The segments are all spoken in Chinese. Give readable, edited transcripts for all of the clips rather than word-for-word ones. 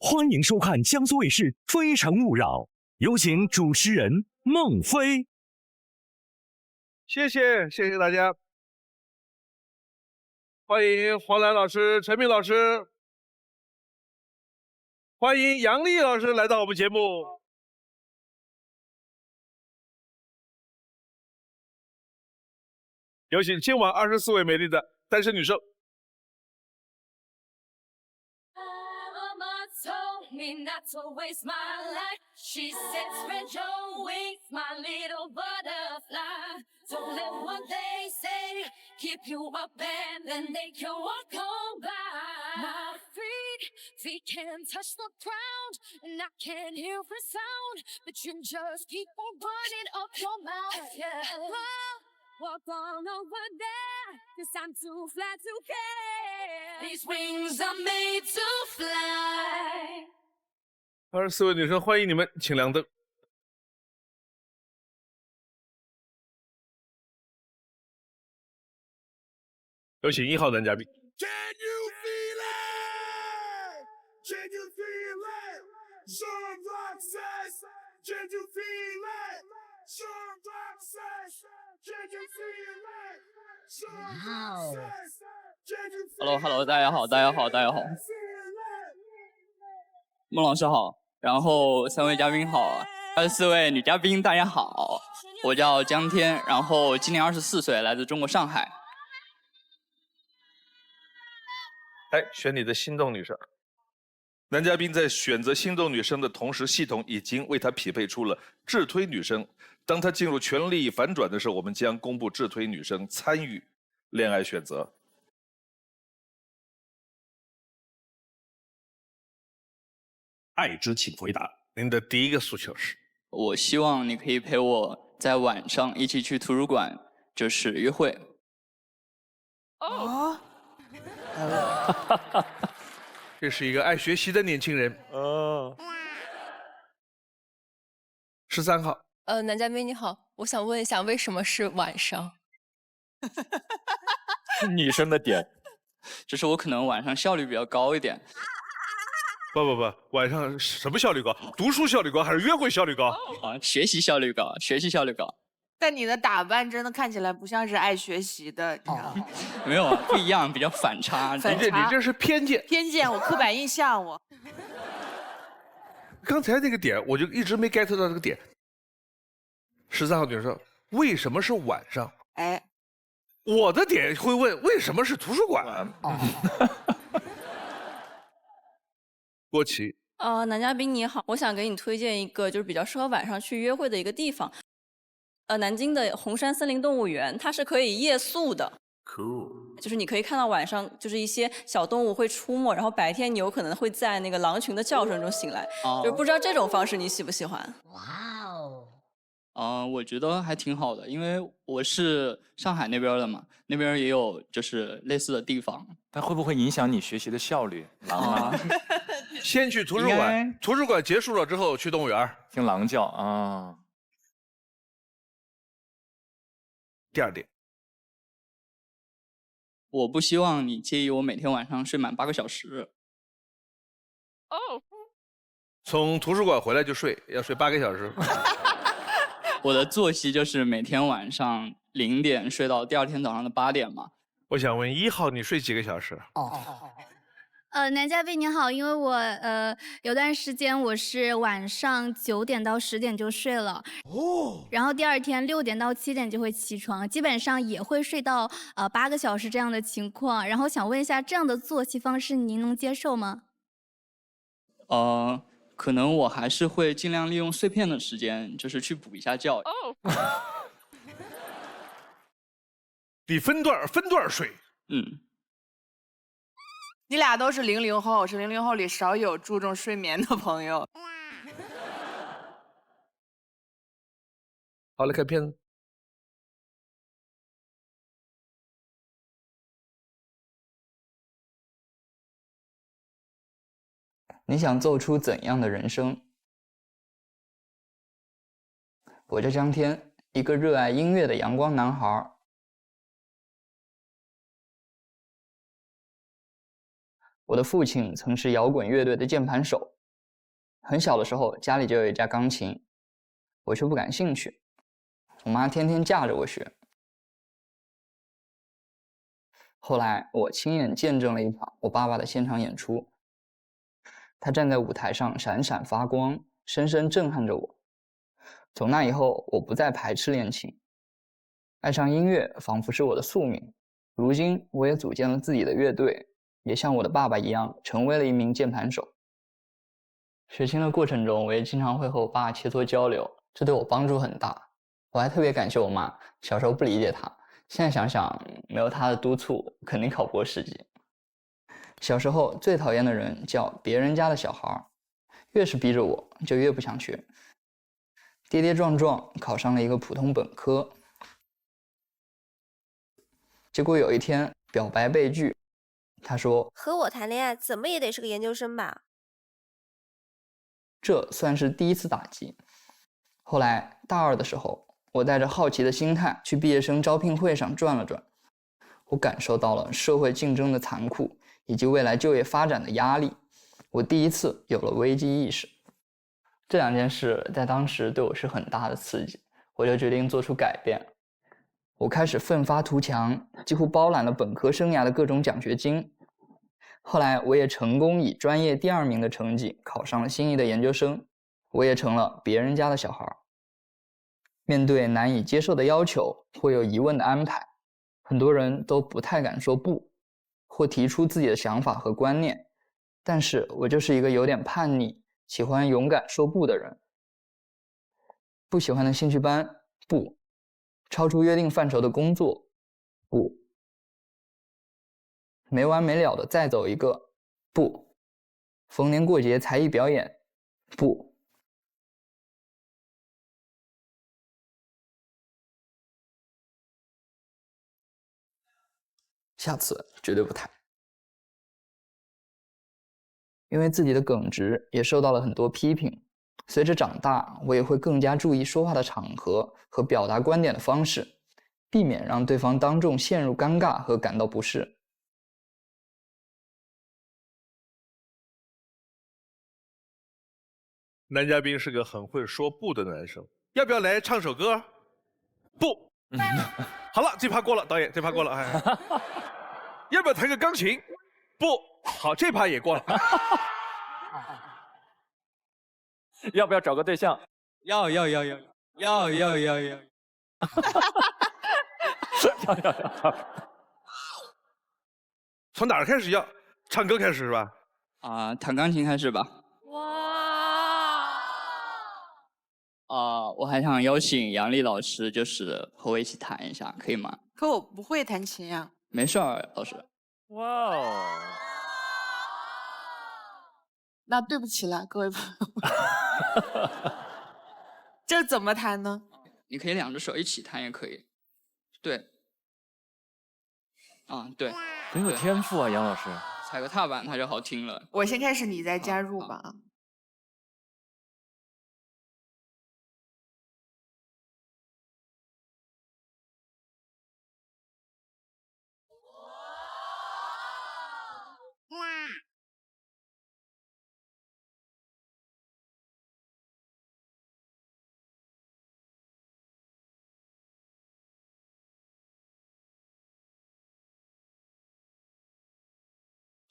欢迎收看江苏卫视《非诚勿扰》，有请主持人孟非。谢谢大家，欢迎黄澜老师、陈明老师，欢迎杨丽老师来到我们节目。有请今晚24位美丽的单身女生。Me not to waste my life. She said, spread your wings, my little butterfly. Don't let what they say keep you up and then they can walk on by. My feet can't touch the ground and I can't hear a sound, but you just keep on running up your mouth. Yeah. Walk on over there, 'cause I'm too fly to care. These wings are made to fly. 24位女生，欢迎你们，请亮灯。有请1号男嘉宾。Can you feel it? Can you feel it? Sean Block says, can you feel it? Sean Block says, can you feel it? Sean Block says, can you feel it? Hello， 大家好。孟老师好，然后3位嘉宾好，24位女嘉宾大家好，我叫江天，然后今年24岁，来自中国上海。来选你的心动女生。男嘉宾在选择心动女生的同时，系统已经为他匹配出了智推女生。当他进入权力反转的时候，我们将公布智推女生参与恋爱选择。爱之请回答。您的第一个诉求是？我希望你可以陪我在晚上一起去图书馆，就是约会。哦。这是一个爱学习的年轻人。哦。13号。男嘉宾你好，我想问一下，为什么是晚上？女生的点，就是我可能晚上效率比较高一点。不，晚上什么效率高？读书效率高还是约会效率高？啊，学习效率高。但你的打扮真的看起来不像是爱学习的，你知道吗？没有，不一样，比较反差。你这是偏见。我刻板印象我。刚才那个点我就一直没 get 到这个点。13号女生，为什么是晚上？哎，我的点会问为什么是图书馆？郭琦。男嘉宾你好，我想给你推荐一个就是比较适合晚上去约会的一个地方。南京的红山森林动物园，它是可以夜宿的。Cool。就是你可以看到晚上就是一些小动物会出没，然后白天你有可能会在那个狼群的叫声中醒来。就是不知道这种方式你喜不喜欢？哇哦。我觉得还挺好的，因为我是上海那边的嘛，那边也有就是类似的地方。但会不会影响你学习的效率？狼啊！先去图书馆，图书馆结束了之后去动物园听狼叫啊。第二点，我不希望你介意我每天晚上睡满8个小时。哦。从图书馆回来就睡，要睡8个小时。我的作息就是每天晚上0点睡到第2天早上的8点嘛。我想问1号，你睡几个小时？男嘉宾你好，因为我有段时间我是晚上9点到10点就睡了，然后第2天6点到7点就会起床，基本上也会睡到8个小时这样的情况，然后想问一下，这样的作息方式您能接受吗？可能我还是会尽量利用碎片的时间，就是去补一下觉。你分段睡。你俩都是00后，我是00后里少有注重睡眠的朋友。好，来看片子。你想奏出怎样的人生？我叫张天，一个热爱音乐的阳光男孩。我的父亲曾是摇滚乐队的键盘手，很小的时候，家里就有一架钢琴，我却不感兴趣。我妈天天架着我学。后来，我亲眼见证了一场我爸爸的现场演出，他站在舞台上闪闪发光，深深震撼着我。从那以后，我不再排斥练琴，爱上音乐仿佛是我的宿命。如今，我也组建了自己的乐队，也像我的爸爸一样，成为了一名键盘手。学琴的过程中，我也经常会和我爸切磋交流，这对我帮助很大。我还特别感谢我妈，小时候不理解她，现在想想，没有她的督促，肯定考不过10级。小时候最讨厌的人叫别人家的小孩，越是逼着我，就越不想学。跌跌撞撞考上了一个普通本科，结果有一天表白被拒，他说和我谈恋爱怎么也得是个研究生吧。这算是第一次打击。后来大2的时候，我带着好奇的心态去毕业生招聘会上转了转，我感受到了社会竞争的残酷以及未来就业发展的压力，我第一次有了危机意识。这2件事在当时对我是很大的刺激，我就决定做出改变。我开始奋发图强，几乎包揽了本科生涯的各种奖学金。后来我也成功以专业第2名的成绩考上了心仪的研究生，我也成了别人家的小孩。面对难以接受的要求或有疑问的安排，很多人都不太敢说不，或提出自己的想法和观念，但是我就是一个有点叛逆，喜欢勇敢说不的人。不喜欢的兴趣班，不；超出约定范畴的工作，不；没完没了的再走一个，不；逢年过节才艺表演，不；下次绝对不谈。因为自己的耿直也受到了很多批评，随着长大，我也会更加注意说话的场合和表达观点的方式，避免让对方当众陷入尴尬和感到不适。男嘉宾是个很会说不的男生，要不要来唱首歌？不。好了，这趴过了，导演，这趴过了。哎，要不要弹个钢琴？不好，这趴也过了。要不要找个对象？要。从哪儿开始要？唱歌开始是吧？弹钢琴开始吧。我还想邀请杨丽老师，就是和我一起弹一下，可以吗？可我不会弹琴呀。没事儿，老师。哇哦！那对不起了，各位朋友。这怎么弹呢？你可以2只手一起弹也可以。对。对。很有天赋啊，杨老师。踩个踏板它就好听了。我先开始，你再加入吧。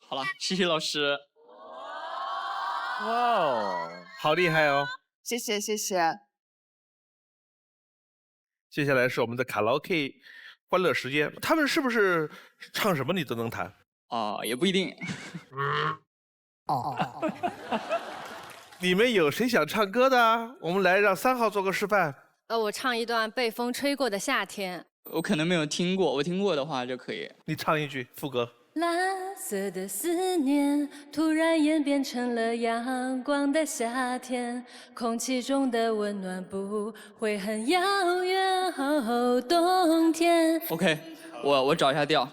好了，谢谢老师。哇哦，好厉害哦！谢谢谢谢。接下来是我们的卡拉 OK 欢乐时间，他们是不是唱什么你都能弹？也不一定。你们有谁想唱歌的啊？我们来让3号做个示范。我唱一段《被风吹过的夏天》。我可能没有听过，我听过的话就可以。你唱一句副歌。蓝色的思念突然演变成了阳光的夏天，空气中的温暖不会很遥远。哦，冬天。OK， 我找一下调。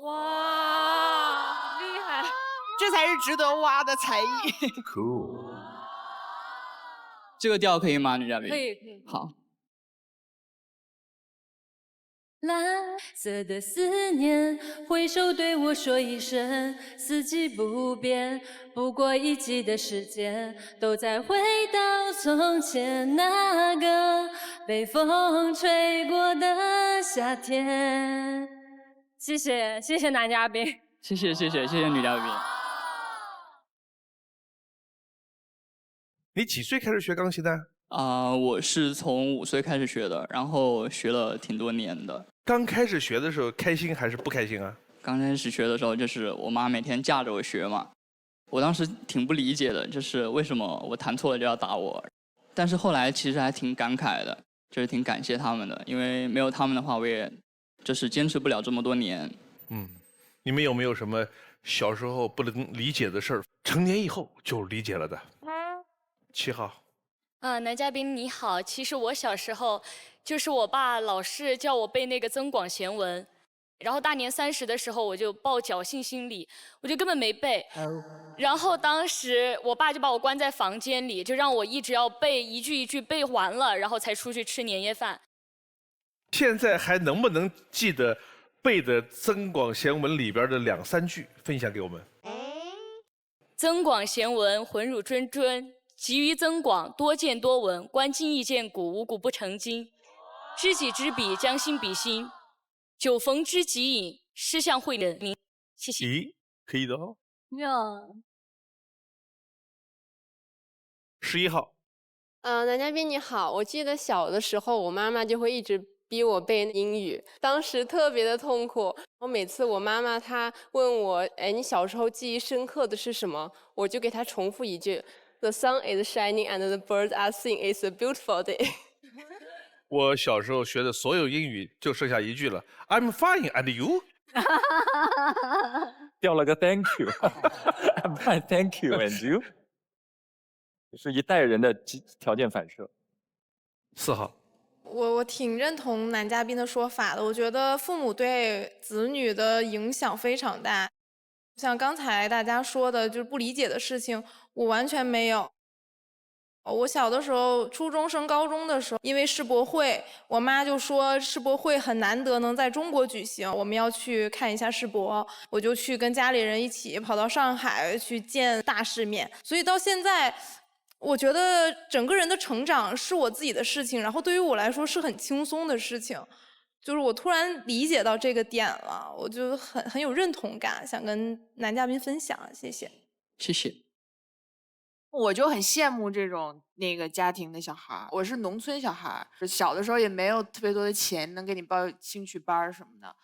哇，厉害！这才是值得挖的才艺。Cool。这个调可以吗，女嘉宾？可以。好。蓝色的思念，挥手对我说一声，四季不变，不过一季的时间，都在回到从前那个被风吹过的夏天。谢谢，谢谢男嘉宾。谢谢女嘉宾。你几岁开始学钢琴的？我是从5岁开始学的，然后学了挺多年的。刚开始学的时候开心还是不开心啊？刚开始学的时候，就是我妈每天架着我学嘛，我当时挺不理解的，就是为什么我弹错了就要打我。但是后来其实还挺感慨的，就是挺感谢他们的，因为没有他们的话，我也就是坚持不了这么多年。你们有没有什么小时候不能理解的事儿，成年以后就理解了的？7号。男嘉宾你好，其实我小时候就是我爸老是叫我背那个《增广贤文》，然后大年30的时候我就抱侥幸心理，我就根本没背。然后当时我爸就把我关在房间里，就让我一直要背一句一句背完了，然后才出去吃年夜饭。现在还能不能记得背的《增广贤文》里边的2、3句，分享给我们？增广贤文，浑汝谆谆。急于增广，多见多闻，观今亦见古，无古不成今。知己知彼，将心比心。酒逢知己饮，诗向会人名。谢谢。咦，可以的哦。11号。男嘉宾你好，我记得小的时候，我妈妈就会一直逼我背英语，当时特别的痛苦。每次我妈妈她问我，你小时候记忆深刻的是什么？我就给她重复一句。The sun is shining and the birds are singing. It's a beautiful day. 我小时候学的所有英语就剩下一句了 ，I'm fine and you 掉了个 Thank you. I'm fine, thank you, and you. 是一代人的条件反射。4号。我挺认同男嘉宾的说法的，我觉得父母对子女的影响非常大。像刚才大家说的，就是不理解的事情，我完全没有。我小的时候，初中升高中的时候，因为世博会，我妈就说世博会很难得能在中国举行，我们要去看一下世博，我就去跟家里人一起跑到上海去见大世面。所以到现在，我觉得整个人的成长是我自己的事情，然后对于我来说是很轻松的事情。就是我突然理解到这个点了，我就很有认同感，想跟男嘉宾分享，谢谢。谢谢。我就很羡慕这种家庭的小孩，我是农村小孩，小的时候也没有特别多的钱能给你报兴趣班什么的。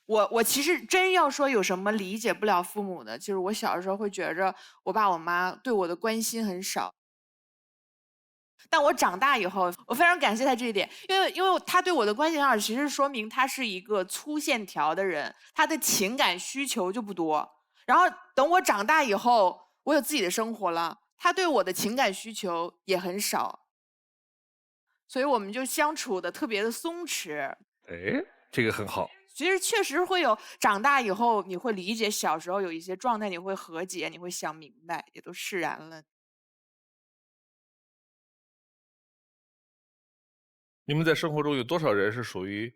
我其实真要说有什么理解不了父母的，就是我小的时候会觉着我爸我妈对我的关心很少。但我长大以后，我非常感谢他这一点，因为他对我的关心很少，其实说明他是一个粗线条的人，他的情感需求就不多。然后等我长大以后，我有自己的生活了，他对我的情感需求也很少，所以我们就相处的特别的松弛。哎，这个很好。其实确实会有长大以后，你会理解小时候有一些状态，你会和解，你会想明白，也都释然了。你们在生活中有多少人是属于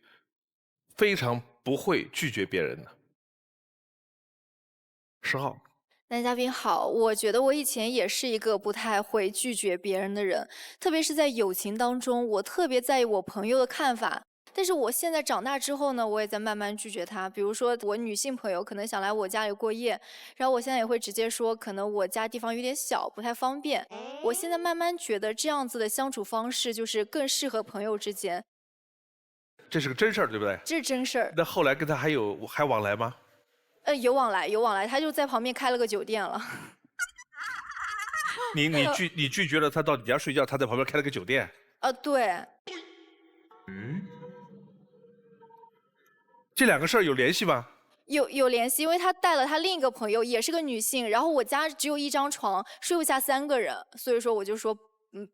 非常不会拒绝别人的？10号。男嘉宾好，我觉得我以前也是一个不太会拒绝别人的人，特别是在友情当中，我特别在意我朋友的看法。但是我现在长大之后呢，我也在慢慢拒绝他。比如说我女性朋友可能想来我家里过夜，然后我现在也会直接说，可能我家地方有点小，不太方便。我现在慢慢觉得这样子的相处方式就是更适合朋友之间。这是个真事儿，对不对？这是真事儿。那后来跟他还往来吗？有往来，有往来，他就在旁边开了个酒店了。你拒绝了他到你家睡觉，他在旁边开了个酒店。对。这2个事儿有联系吗？有联系，因为他带了他另一个朋友，也是个女性，然后我家只有1张床，睡不下3个人，所以说我就说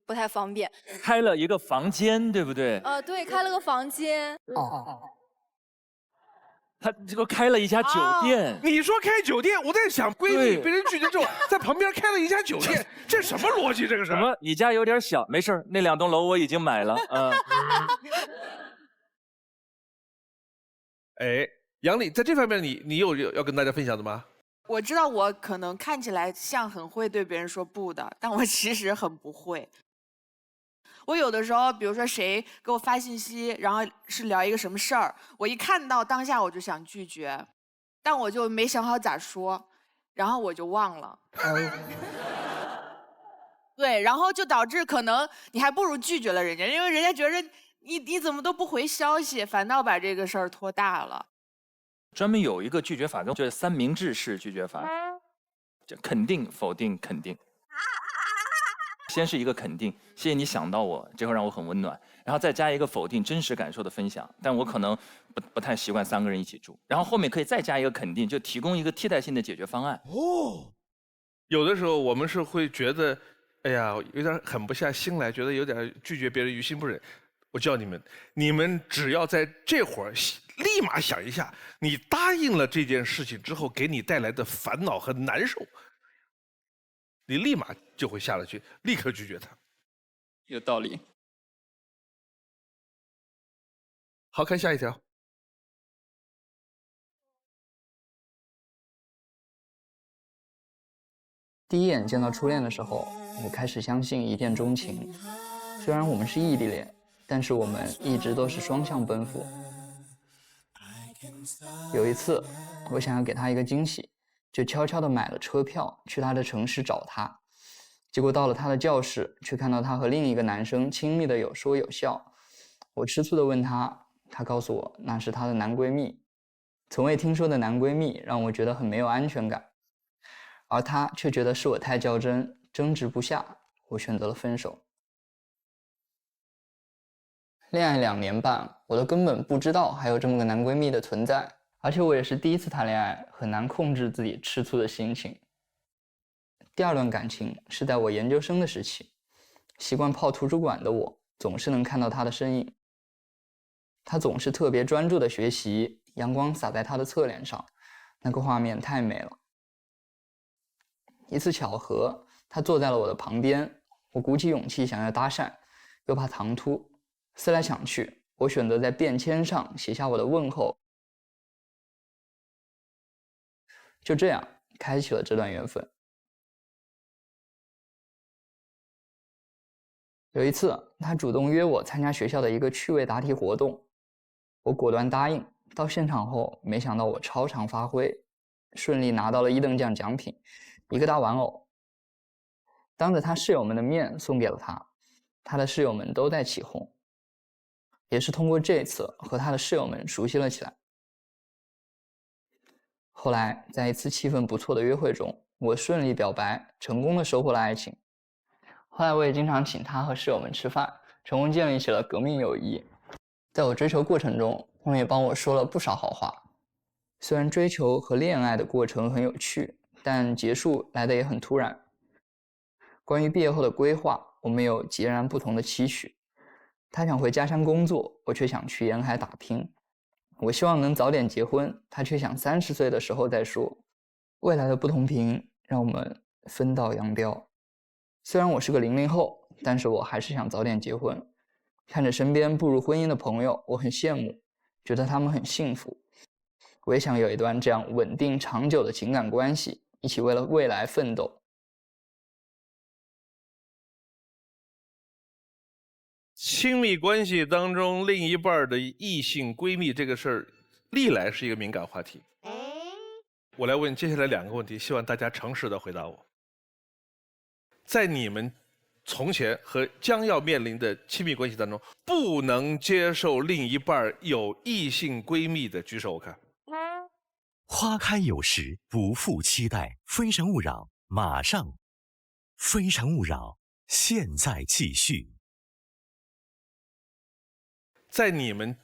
不太方便。开了一个房间，对不对？对，开了个房间。他这个开了一家酒店。你说开酒店，我在想闺女被人拒绝之后，在旁边开了一家酒店，这什么逻辑？这个是什么？你家有点小，没事，那2栋楼我已经买了。哎，杨丽，在这方面你有要跟大家分享的吗？我知道我可能看起来像很会对别人说不的，但我其实很不会。我有的时候，比如说谁给我发信息，然后是聊一个什么事儿，我一看到当下我就想拒绝，但我就没想好咋说，然后我就忘了。对，然后就导致可能你还不如拒绝了人家，因为人家觉着你怎么都不回消息，反倒把这个事儿拖大了。专门有一个拒绝法，就是三明治式拒绝法，就肯定、否定、肯定。先是一个肯定，谢谢你想到我，这会让我很温暖。然后再加一个否定，真实感受的分享。但我可能不太习惯3个人一起住。然后后面可以再加一个肯定，就提供一个替代性的解决方案。哦，有的时候我们是会觉得，哎呀，有点狠不下心来，觉得有点拒绝别人于心不忍。我教你们，你们只要在这会儿立马想一下，你答应了这件事情之后给你带来的烦恼和难受，你立马就会下了去，立刻拒绝他。有道理。好，看下一条。第一眼见到初恋的时候，我开始相信一见钟情。虽然我们是异地恋，但是我们一直都是双向奔赴。有一次，我想要给他一个惊喜，就悄悄地买了车票去他的城市找他。结果到了他的教室，却看到他和另一个男生亲密的有说有笑。我吃醋地问他，他告诉我那是她的男闺蜜。从未听说的男闺蜜让我觉得很没有安全感，而他却觉得是我太较真，争执不下，我选择了分手。恋爱2年半，我都根本不知道还有这么个男闺蜜的存在，而且我也是第一次谈恋爱，很难控制自己吃醋的心情。第2段感情是在我研究生的时期，习惯泡图书馆的我总是能看到他的身影。他总是特别专注的学习，阳光洒在他的侧脸上，那个画面太美了。一次巧合，他坐在了我的旁边，我鼓起勇气想要搭讪，又怕唐突，思来想去，我选择在便签上写下我的问候。就这样开启了这段缘分。有一次，他主动约我参加学校的一个趣味答题活动，我果断答应。到现场后，没想到我超常发挥，顺利拿到了1等奖奖品，一个大玩偶。当着他室友们的面送给了他，他的室友们都在起哄。也是通过这次和他的室友们熟悉了起来。后来在一次气氛不错的约会中，我顺利表白，成功的收获了爱情。后来我也经常请他和室友们吃饭，成功建立起了革命友谊。在我追求过程中，他们也帮我说了不少好话。虽然追求和恋爱的过程很有趣，但结束来得也很突然。关于毕业后的规划，我们有截然不同的期许。他想回家乡工作，我却想去沿海打拼。我希望能早点结婚，他却想30岁的时候再说。未来的不同频让我们分道扬镳。虽然我是个00后，但是我还是想早点结婚。看着身边步入婚姻的朋友，我很羡慕，觉得他们很幸福。我也想有一段这样稳定长久的情感关系，一起为了未来奋斗。亲密关系当中另一半的异性闺蜜这个事儿，历来是一个敏感话题。我来问接下来2个问题，希望大家诚实的回答我。在你们从前和将要面临的亲密关系当中，不能接受另一半有异性闺蜜的举手，我看。花开有时，不负期待。非诚勿扰，马上。非诚勿扰，现在继续。在你们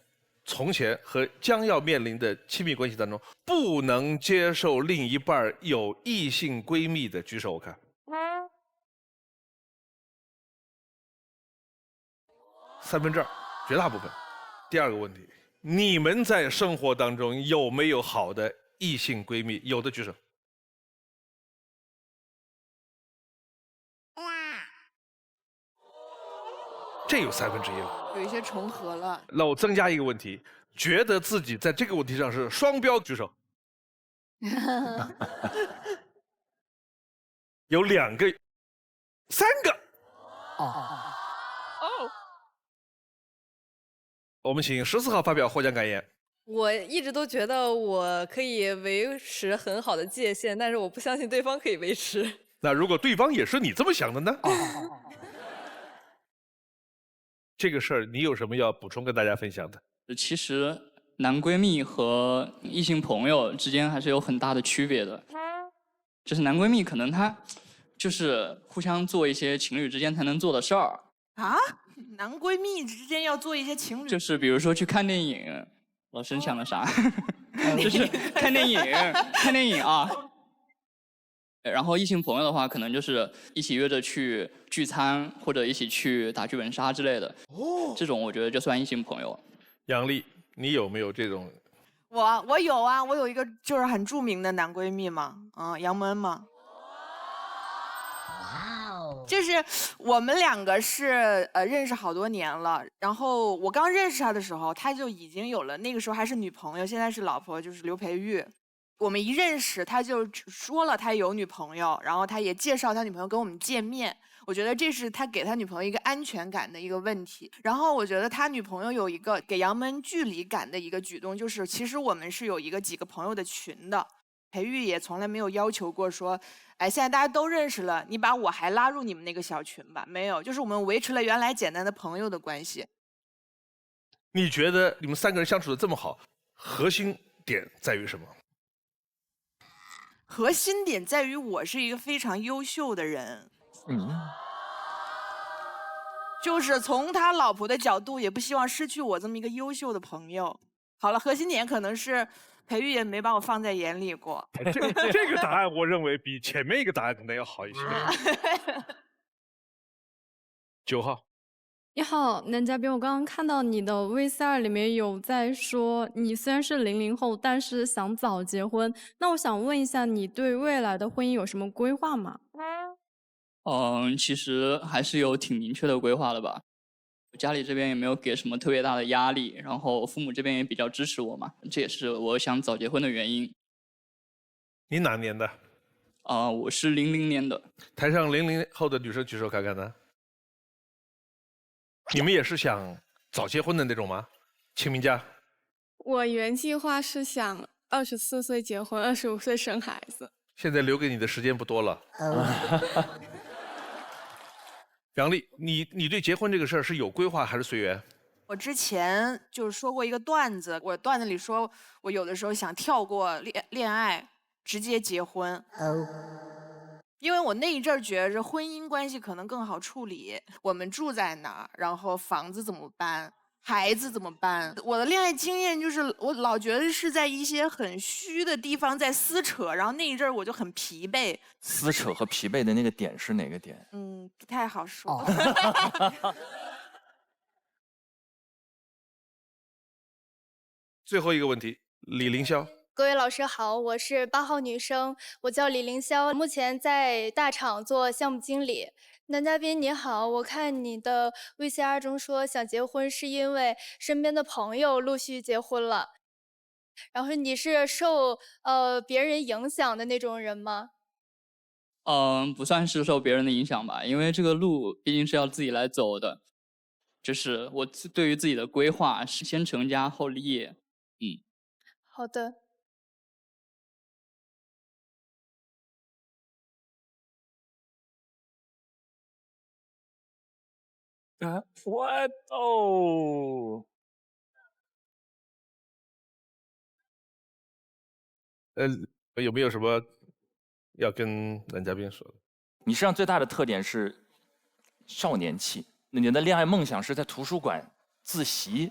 从前和将要面临的亲密关系当中，不能接受另一半有异性闺蜜的举手，我看。2/3，绝大部分。第2个问题，你们在生活当中有没有好的异性闺蜜？有的举手。这有1/3了。有一些重合了。那我增加一个问题，觉得自己在这个问题上是双标，举手。有2个、3个。我们请14号发表获奖感言。我一直都觉得我可以维持很好的界限，但是我不相信对方可以维持。那如果对方也是你这么想的呢？这个事儿你有什么要补充跟大家分享的？其实男闺蜜和异性朋友之间还是有很大的区别的。就是男闺蜜可能他就是互相做一些情侣之间才能做的事儿啊。男闺蜜之间要做一些情侣，就是比如说去看电影。老师想的啥？就是看电影啊。然后异性朋友的话，可能就是一起约着去聚餐，或者一起去打剧本杀之类的。这种我觉得就算异性朋友。杨丽，你有没有这种？我有啊，我有一个就是很著名的男闺蜜嘛，杨蒙恩嘛。就是我们2个是认识好多年了，然后我刚认识他的时候，他就已经有了，那个时候还是女朋友，现在是老婆，就是刘培玉。我们一认识，他就说了他有女朋友，然后他也介绍他女朋友跟我们见面。我觉得这是他给他女朋友一个安全感的一个问题。然后我觉得他女朋友有一个给杨蒙距离感的一个举动，就是其实我们是有几个朋友的群的。培育也从来没有要求过说，哎，现在大家都认识了，你把我还拉入你们那个小群吧。没有，就是我们维持了原来简单的朋友的关系。你觉得你们3个人相处的这么好，核心点在于什么？核心点在于我是一个非常优秀的人。就是从他老婆的角度，也不希望失去我这么一个优秀的朋友。好了，核心点可能是培育也没把我放在眼里过。这个答案我认为比前面一个答案可能要好一些。9号，你好，男嘉宾，我刚刚看到你的 VCR 里面有在说，你虽然是00后，但是想早结婚。那我想问一下，你对未来的婚姻有什么规划吗？其实还是有挺明确的规划的吧。家里这边也没有给什么特别大的压力，然后父母这边也比较支持我嘛，这也是我想早结婚的原因。你哪年的？我是00年的。台上00后的女生举手看看呢。你们也是想早结婚的那种吗？清明家。我原计划是想24岁结婚，25岁生孩子。现在留给你的时间不多了。杨丽，你对结婚这个事儿是有规划还是随缘？我之前就是说过一个段子，我段子里说我有的时候想跳过恋爱，直接结婚。因为我那一阵儿觉着婚姻关系可能更好处理，我们住在哪儿，然后房子怎么办，孩子怎么办？我的恋爱经验就是我老觉得是在一些很虚的地方在撕扯，然后那一阵儿我就很疲惫。撕扯和疲惫的那个点是哪个点？不太好说。最后一个问题，李凌霄。各位老师好，我是8号女生，我叫李凌霄，目前在大厂做项目经理。男嘉宾你好，我看你的 VCR 中说想结婚是因为身边的朋友陆续结婚了，然后你是受别人影响的那种人吗？不算是受别人的影响吧，因为这个路毕竟是要自己来走的。就是我对于自己的规划是先成家后立业。好的。What？ 哦。有没有什么要跟男嘉宾说的？你身上最大的特点是少年气，你的恋爱梦想是在图书馆自习，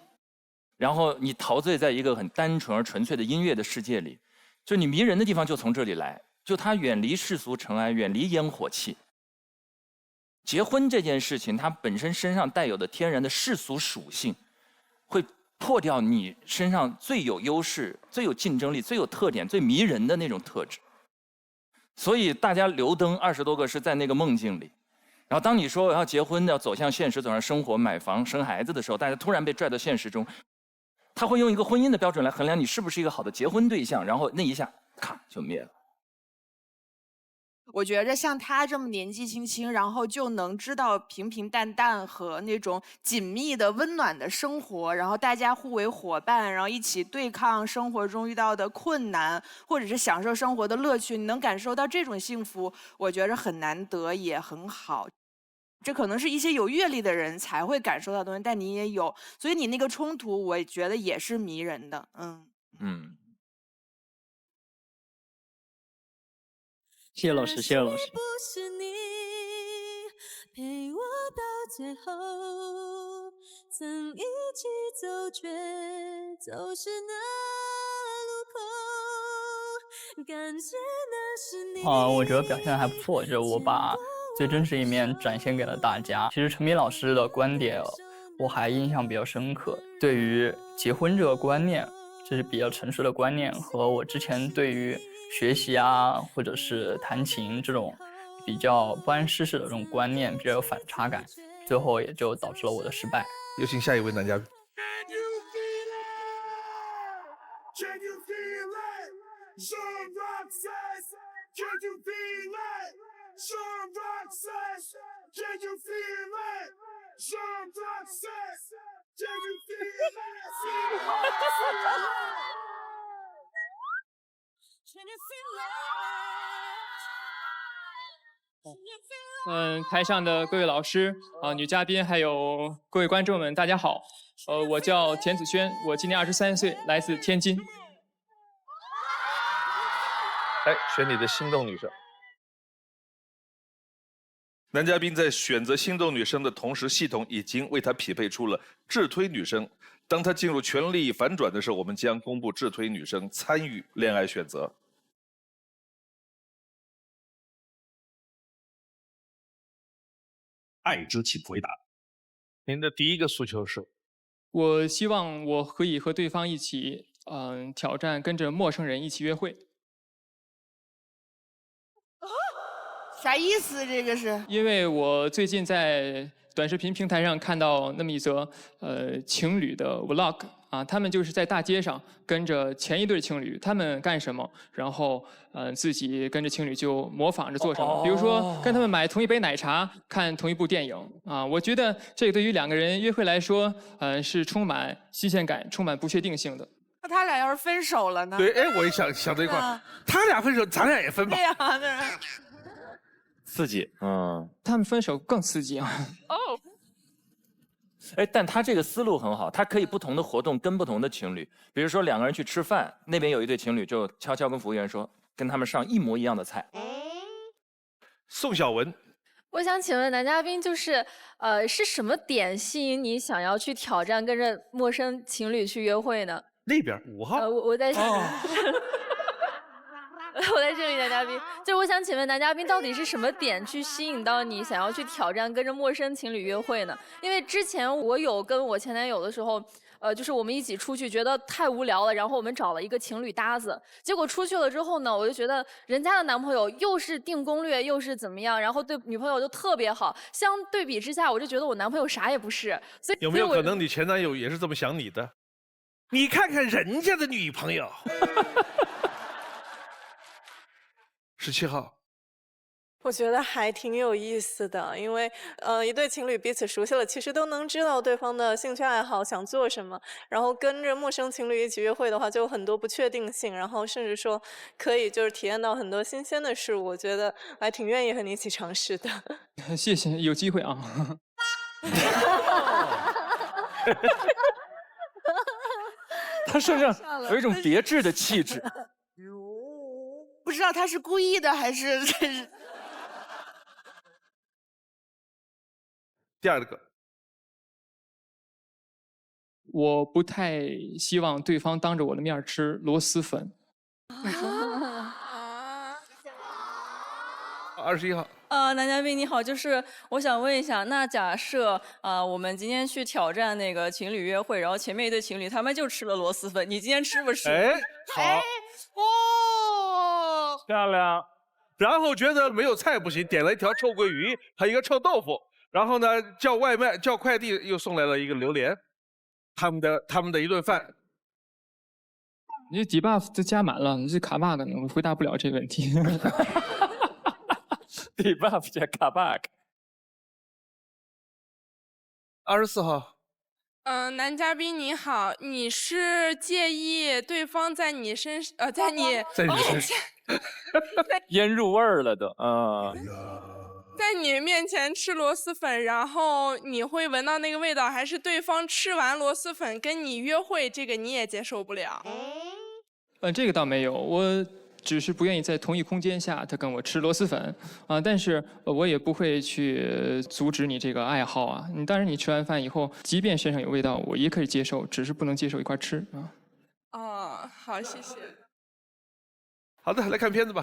然后你陶醉在一个很单纯而纯粹的音乐的世界里，就你迷人的地方就从这里来，就它远离世俗尘埃，远离烟火气。结婚这件事情，它本身身上带有的天然的世俗属性，会破掉你身上最有优势、最有竞争力、最有特点、最迷人的那种特质。所以大家留灯20多个是在那个梦境里，然后当你说我要结婚、要走向现实、走向生活、买房、生孩子的时候，大家突然被拽到现实中，他会用一个婚姻的标准来衡量你是不是一个好的结婚对象，然后那一下咔就灭了。我觉着像他这么年纪轻轻，然后就能知道平平淡淡和那种紧密的温暖的生活，然后大家互为伙伴，然后一起对抗生活中遇到的困难，或者是享受生活的乐趣，你能感受到这种幸福，我觉着很难得，也很好。这可能是一些有阅历的人才会感受到的东西，但你也有，所以你那个冲突，我觉得也是迷人的。谢谢老师，谢谢老师。不是你陪我到最后，曾一起走，却走失那路口。感谢那是你。我觉得表现得还不错，就是我把最真实一面展现给了大家。其实陈明老师的观点，我还印象比较深刻。对于结婚这个观念，这是比较成熟的观念，和我之前对于学习啊，或者是弹琴这种比较不谙世事的这种观念比较有反差感，最后也就导致了我的失败。有请下一位男嘉宾。台上的各位老师女嘉宾还有各位观众们，大家好。我叫田子轩，我今年23岁，来自天津。来选你的心动女生。男嘉宾在选择心动女生的同时，系统已经为他匹配出了智推女生。当他进入权力反转的时候，我们将公布智推女生参与恋爱选择。爱之请回答。您的第一个诉求是？我希望我可以和对方一起，挑战跟着陌生人一起约会。啥意思？这个是？因为我最近在短视频平台上看到那么一则情侣的 vlog 啊，他们就是在大街上跟着前一对情侣，他们干什么，然后自己跟着情侣就模仿着做什么。比如说跟他们买同一杯奶茶，看同一部电影啊。我觉得这个对于两个人约会来说，是充满新鲜感、充满不确定性的。那他俩要是分手了呢？对，哎，我也想这一块，他俩分手，咱俩也分吧。对呀，对。刺激，他们分手更刺激啊！哎，但他这个思路很好，他可以不同的活动跟不同的情侣，比如说两个人去吃饭，那边有一对情侣就悄悄跟服务员说，跟他们上一模一样的菜。宋晓文，我想请问男嘉宾，就是是什么点吸引你想要去挑战跟着陌生情侣去约会呢？那边5号。我在。我在这里，男嘉宾，就是我想请问男嘉宾，到底是什么点去吸引到你想要去挑战跟着陌生情侣约会呢？因为之前我有跟我前男友的时候，就是我们一起出去，觉得太无聊了，然后我们找了一个情侣搭子，结果出去了之后呢，我就觉得人家的男朋友又是定攻略，又是怎么样，然后对女朋友就特别好，相对比之下，我就觉得我男朋友啥也不是。所以有没有可能你前男友也是这么想你的？你看看人家的女朋友。17号，我觉得还挺有意思的，因为一对情侣彼此熟悉了，其实都能知道对方的兴趣爱好，想做什么。然后跟着陌生情侣一起约会的话，就有很多不确定性，然后甚至说可以就是体验到很多新鲜的事物。我觉得还挺愿意和你一起尝试的。谢谢，有机会啊。他身上有一种别致的气质。不知道他是故意的还是第二个，我不太希望对方当着我的面吃螺蛳粉。21号。男嘉宾你好，就是我想问一下，那假设我们今天去挑战那个情侣约会，然后前面一对情侣他们就吃了螺蛳粉，你今天吃不吃？哎，好。哦，漂亮。然后觉得没有菜不行，点了一条臭鳜鱼，还有一个臭豆腐。然后呢，叫外卖叫快递又送来了一个榴莲。他们的一顿饭你这 debuff 都加满了，你这卡 bug 呢？我回答不了这个问题。debuff 加卡 bug。24号。男嘉宾你好，你是介意对方在你身在你身上腌入味儿了都啊。在你面前吃螺蛳粉，然后你会闻到那个味道，还是对方吃完螺蛳粉跟你约会，这个你也接受不了？这个倒没有，我只是不愿意在同一空间下他跟我吃螺蛳粉啊，但是我也不会去阻止你这个爱好啊。当然你吃完饭以后，即便身上有味道，我也可以接受，只是不能接受一块吃啊。哦，好，谢谢。好的，来看片子吧。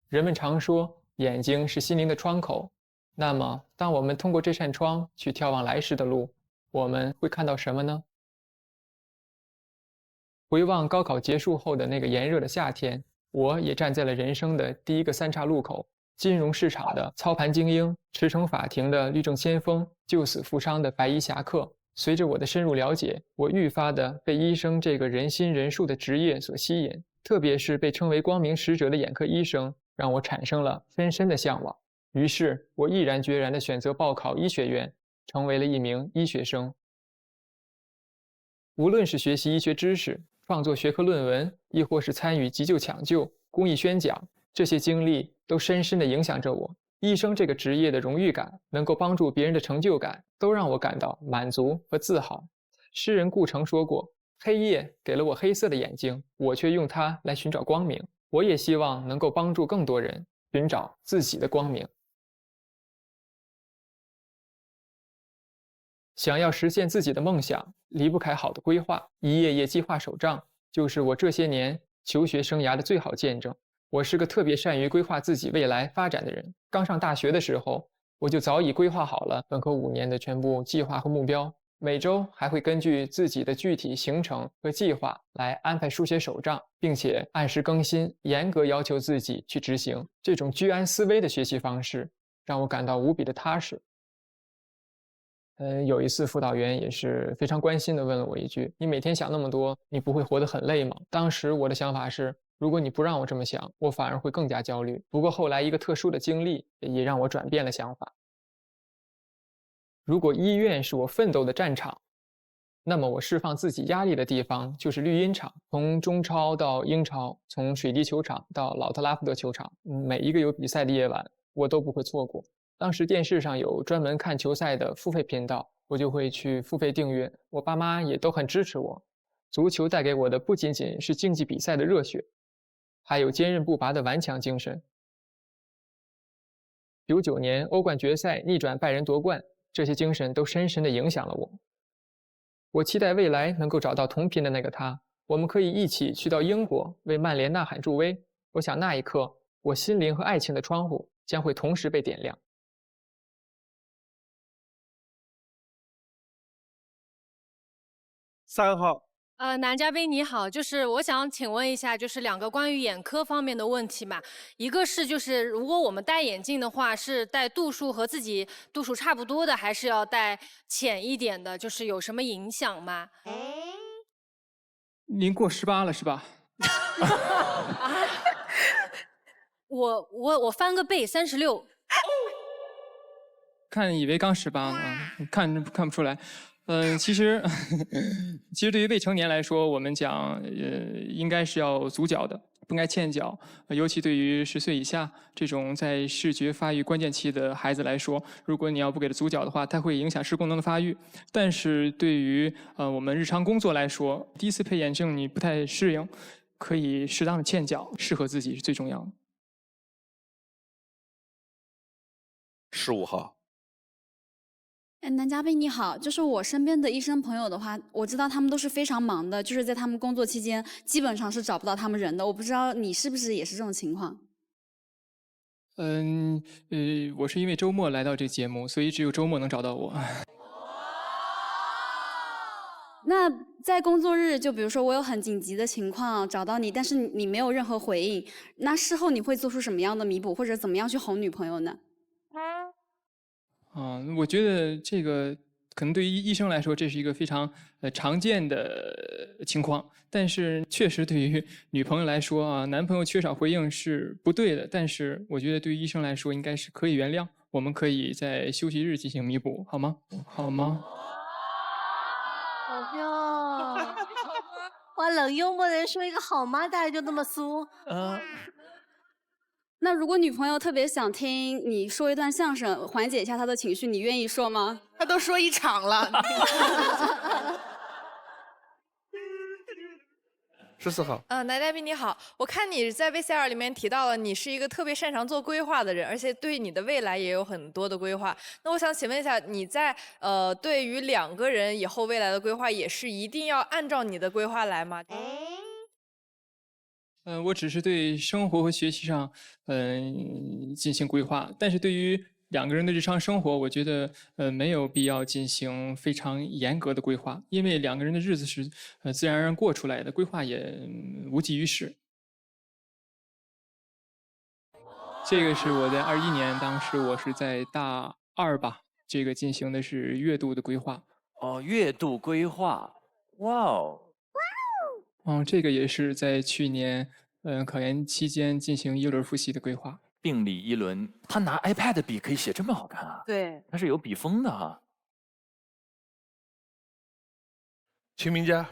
人们常说眼睛是心灵的窗口，那么当我们通过这扇窗去眺望来时的路，我们会看到什么呢？回望高考结束后的那个炎热的夏天，我也站在了人生的第一个三岔路口。金融市场的操盘精英，驰骋法庭的律政先锋，救死扶伤的白衣侠客。随着我的深入了解，我愈发的被医生这个人心仁术的职业所吸引，特别是被称为光明使者的眼科医生，让我产生了深深的向往。于是我毅然决然地选择报考医学院，成为了一名医学生。无论是学习医学知识，创作学科论文，亦或是参与急救抢救、公益宣讲，这些经历都深深地影响着我。医生这个职业的荣誉感，能够帮助别人的成就感，都让我感到满足和自豪。诗人顾城说过，黑夜给了我黑色的眼睛，我却用它来寻找光明。我也希望能够帮助更多人寻找自己的光明。想要实现自己的梦想，离不开好的规划。一页页计划手账，就是我这些年求学生涯的最好见证。我是个特别善于规划自己未来发展的人。刚上大学的时候，我就早已规划好了本科5年的全部计划和目标，每周还会根据自己的具体行程和计划来安排书写手账，并且按时更新，严格要求自己去执行。这种居安思危的学习方式让我感到无比的踏实。有一次辅导员也是非常关心地问了我一句，你每天想那么多，你不会活得很累吗？当时我的想法是，如果你不让我这么想，我反而会更加焦虑。不过后来一个特殊的经历也让我转变了想法。如果医院是我奋斗的战场，那么我释放自己压力的地方就是绿茵场。从中超到英超，从水滴球场到老特拉福德球场，每一个有比赛的夜晚我都不会错过。当时电视上有专门看球赛的付费频道，我就会去付费订阅。我爸妈也都很支持我。足球带给我的不仅仅是竞技比赛的热血，还有坚韧不拔的顽强精神。99年欧冠决赛逆转拜仁夺冠，这些精神都深深地影响了我。我期待未来能够找到同频的那个他，我们可以一起去到英国为曼联呐喊助威。我想那一刻，我心灵和爱情的窗户将会同时被点亮。3号。男嘉宾你好，就是我想请问一下，就是2个关于眼科方面的问题嘛。一个是就是如果我们戴眼镜的话，是戴度数和自己度数差不多的，还是要戴浅一点的？就是有什么影响吗？您过18了是吧？我翻个倍，36。看以为刚18呢，看不出来。其实对于未成年来说，我们讲应该是要足脚的，不应该欠脚。尤其对于10岁以下这种在视觉发育关键期的孩子来说，如果你要不给他足脚的话，它会影响视功能的发育。但是对于我们日常工作来说，第一次配眼镜你不太适应，可以适当的欠脚，适合自己是最重要的。15号。男嘉宾你好，就是我身边的医生朋友的话，我知道他们都是非常忙的，就是在他们工作期间基本上是找不到他们人的。我不知道你是不是也是这种情况？我是因为周末来到这个节目，所以只有周末能找到我。那在工作日，就比如说我有很紧急的情况找到你，但是你没有任何回应，那事后你会做出什么样的弥补，或者怎么样去哄女朋友呢？我觉得这个可能对于医生来说，这是一个非常常见的情况，但是确实对于女朋友来说啊，男朋友缺少回应是不对的。但是我觉得对于医生来说，应该是可以原谅，我们可以在休息日进行弥补，好吗？好吗？好哟，哇，冷幽默的人说一个好吗，大家就那么酥。那如果女朋友特别想听你说一段相声，缓解一下她的情绪，你愿意说吗？他都说一场了。14号。男嘉宾你好，我看你在 VCR 里面提到了你是一个特别擅长做规划的人，而且对你的未来也有很多的规划。那我想请问一下，你在对于2个人以后未来的规划，也是一定要按照你的规划来吗？我只是对生活和学习上，进行规划，但是对于2个人的日常生活，我觉得没有必要进行非常严格的规划，因为2个人的日子是自然而然过出来的，规划也无济于事。这个是我在21年，当时我是在大2吧，这个进行的是月度的规划。哦，月度规划，哇哦！这个也是在去年考研期间进行1轮复习的规划。病理1轮，他拿 iPad 笔可以写这么好看啊？对，他是有笔锋的哈。秦明佳。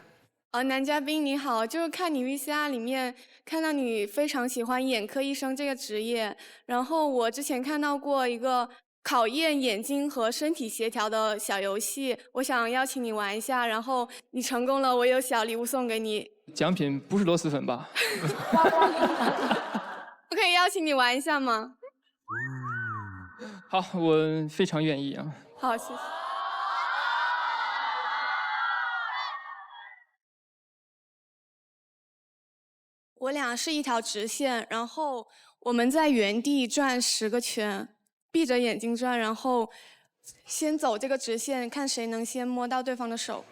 男嘉宾你好，就是看你 VCR 里面看到你非常喜欢眼科医生这个职业，然后我之前看到过一个考验眼睛和身体协调的小游戏，我想邀请你玩一下，然后你成功了，我有小礼物送给你。奖品不是螺蛳粉吧？我可以邀请你玩一下吗？好，我非常愿意啊。好，谢谢。我俩是一条直线，然后我们在原地转10个圈，闭着眼睛转，然后先走这个直线，看谁能先摸到对方的手。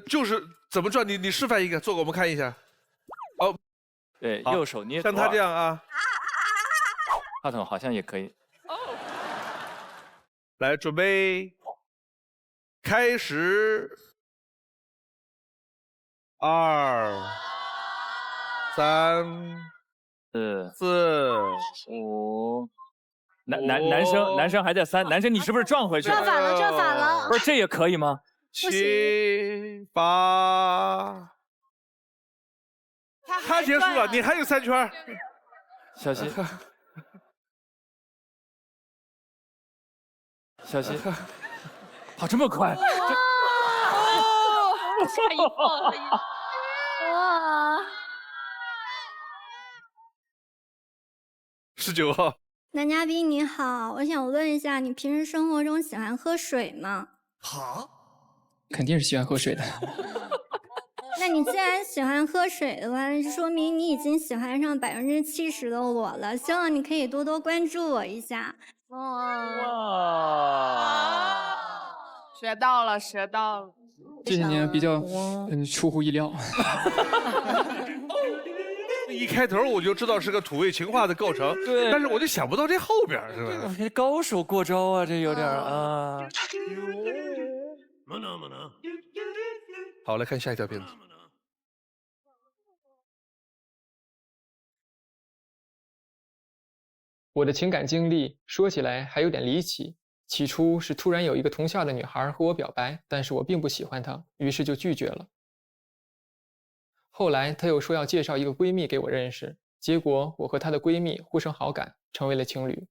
就是怎么转？你示范一个，做给我们看一下。哦，对，右手捏像他这样啊。话筒好像也可以。来，准备，开始。2、3、4、5。男生还在3，男生你是不是转回去了？转反了，转反了。不是，这也可以吗？7、8。他结束了，你还有3圈。小心，小心，跑这么快！差一步。哇！19号。男嘉宾你好，我想问一下，你平时生活中喜欢喝水吗？好，肯定是喜欢喝水的。那你既然喜欢喝水的话，说明你已经喜欢上70%的我了。希望你可以多多关注我一下。哇！学到了，学到了。这些年比较出乎意料。一开头我就知道是个土味情话的构成，对，但是我就想不到这后边是吧？这高手过招啊，这有点啊。好，来看下一条片子。我的情感经历说起来还有点离奇。起初是突然有一个同校的女孩和我表白，但是我并不喜欢她，于是就拒绝了。后来她又说要介绍一个闺蜜给我认识，结果我和她的闺蜜互生好感，成为了情侣。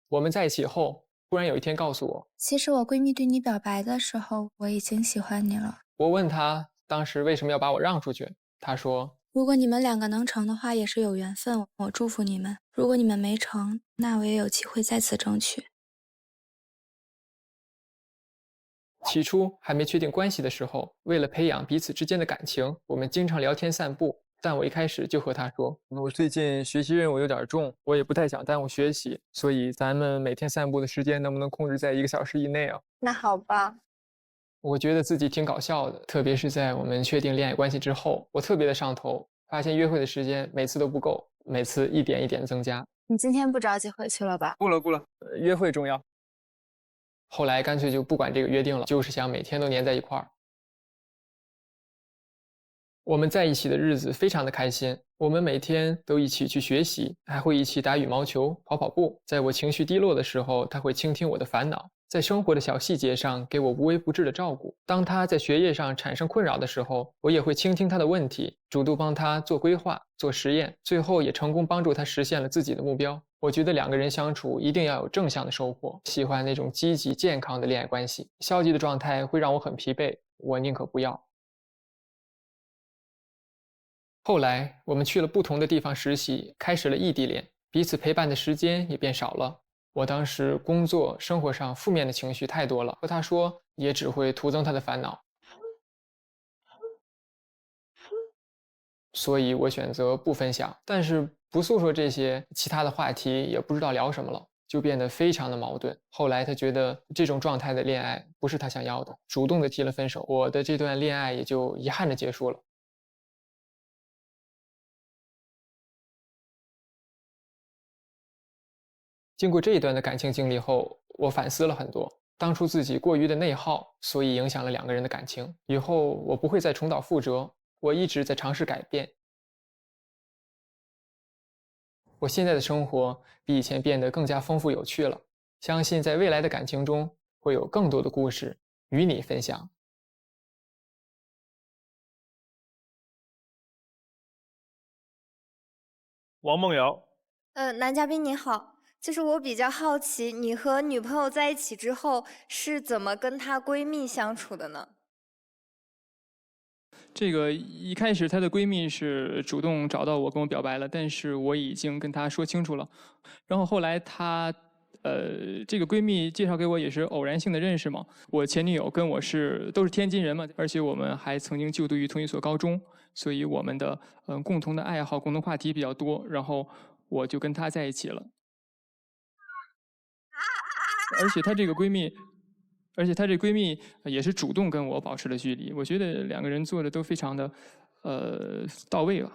我们在一起后，突然有一天告诉我，其实我闺蜜对你表白的时候，我已经喜欢你了。我问她当时为什么要把我让出去，她说，如果你们2个能成的话，也是有缘分，我祝福你们。如果你们没成，那我也有机会再次争取。起初还没确定关系的时候，为了培养彼此之间的感情，我们经常聊天散步。但我一开始就和他说，我最近学习任务有点重，我也不太想耽误学习，所以咱们每天散步的时间能不能控制在1个小时以内啊？那好吧。我觉得自己挺搞笑的，特别是在我们确定恋爱关系之后，我特别的上头，发现约会的时间每次都不够，每次一点一点增加。你今天不着急回去了吧？顾了，约会重要。后来干脆就不管这个约定了，就是想每天都黏在一块儿。我们在一起的日子非常的开心，我们每天都一起去学习，还会一起打羽毛球、跑跑步。在我情绪低落的时候，他会倾听我的烦恼，在生活的小细节上给我无微不至的照顾。当他在学业上产生困扰的时候，我也会倾听他的问题，主动帮他做规划、做实验，最后也成功帮助他实现了自己的目标。我觉得两个人相处一定要有正向的收获，喜欢那种积极健康的恋爱关系。消极的状态会让我很疲惫，我宁可不要。后来我们去了不同的地方实习，开始了异地恋，彼此陪伴的时间也变少了。我当时工作生活上负面的情绪太多了，和他说也只会徒增他的烦恼，所以我选择不分享。但是不诉说这些其他的话题，也不知道聊什么了，就变得非常的矛盾。后来他觉得这种状态的恋爱不是他想要的，主动的提了分手，我的这段恋爱也就遗憾的结束了。经过这一段的感情经历后，我反思了很多，当初自己过于的内耗，所以影响了两个人的感情。以后我不会再重蹈覆辙，我一直在尝试改变。我现在的生活比以前变得更加丰富有趣了，相信在未来的感情中会有更多的故事与你分享。王梦瑶，男嘉宾你好，就是我比较好奇，你和女朋友在一起之后是怎么跟她闺蜜相处的呢？这个一开始她的闺蜜是主动找到我跟我表白了，但是我已经跟她说清楚了。然后后来她这个闺蜜介绍给我也是偶然性的认识嘛。我前女友跟我都是天津人嘛，而且我们还曾经就读于同一所高中，所以我们的共同的爱好、共同话题比较多。然后我就跟她在一起了。而且她这个闺蜜也是主动跟我保持了距离。我觉得两个人做的都非常的到位吧。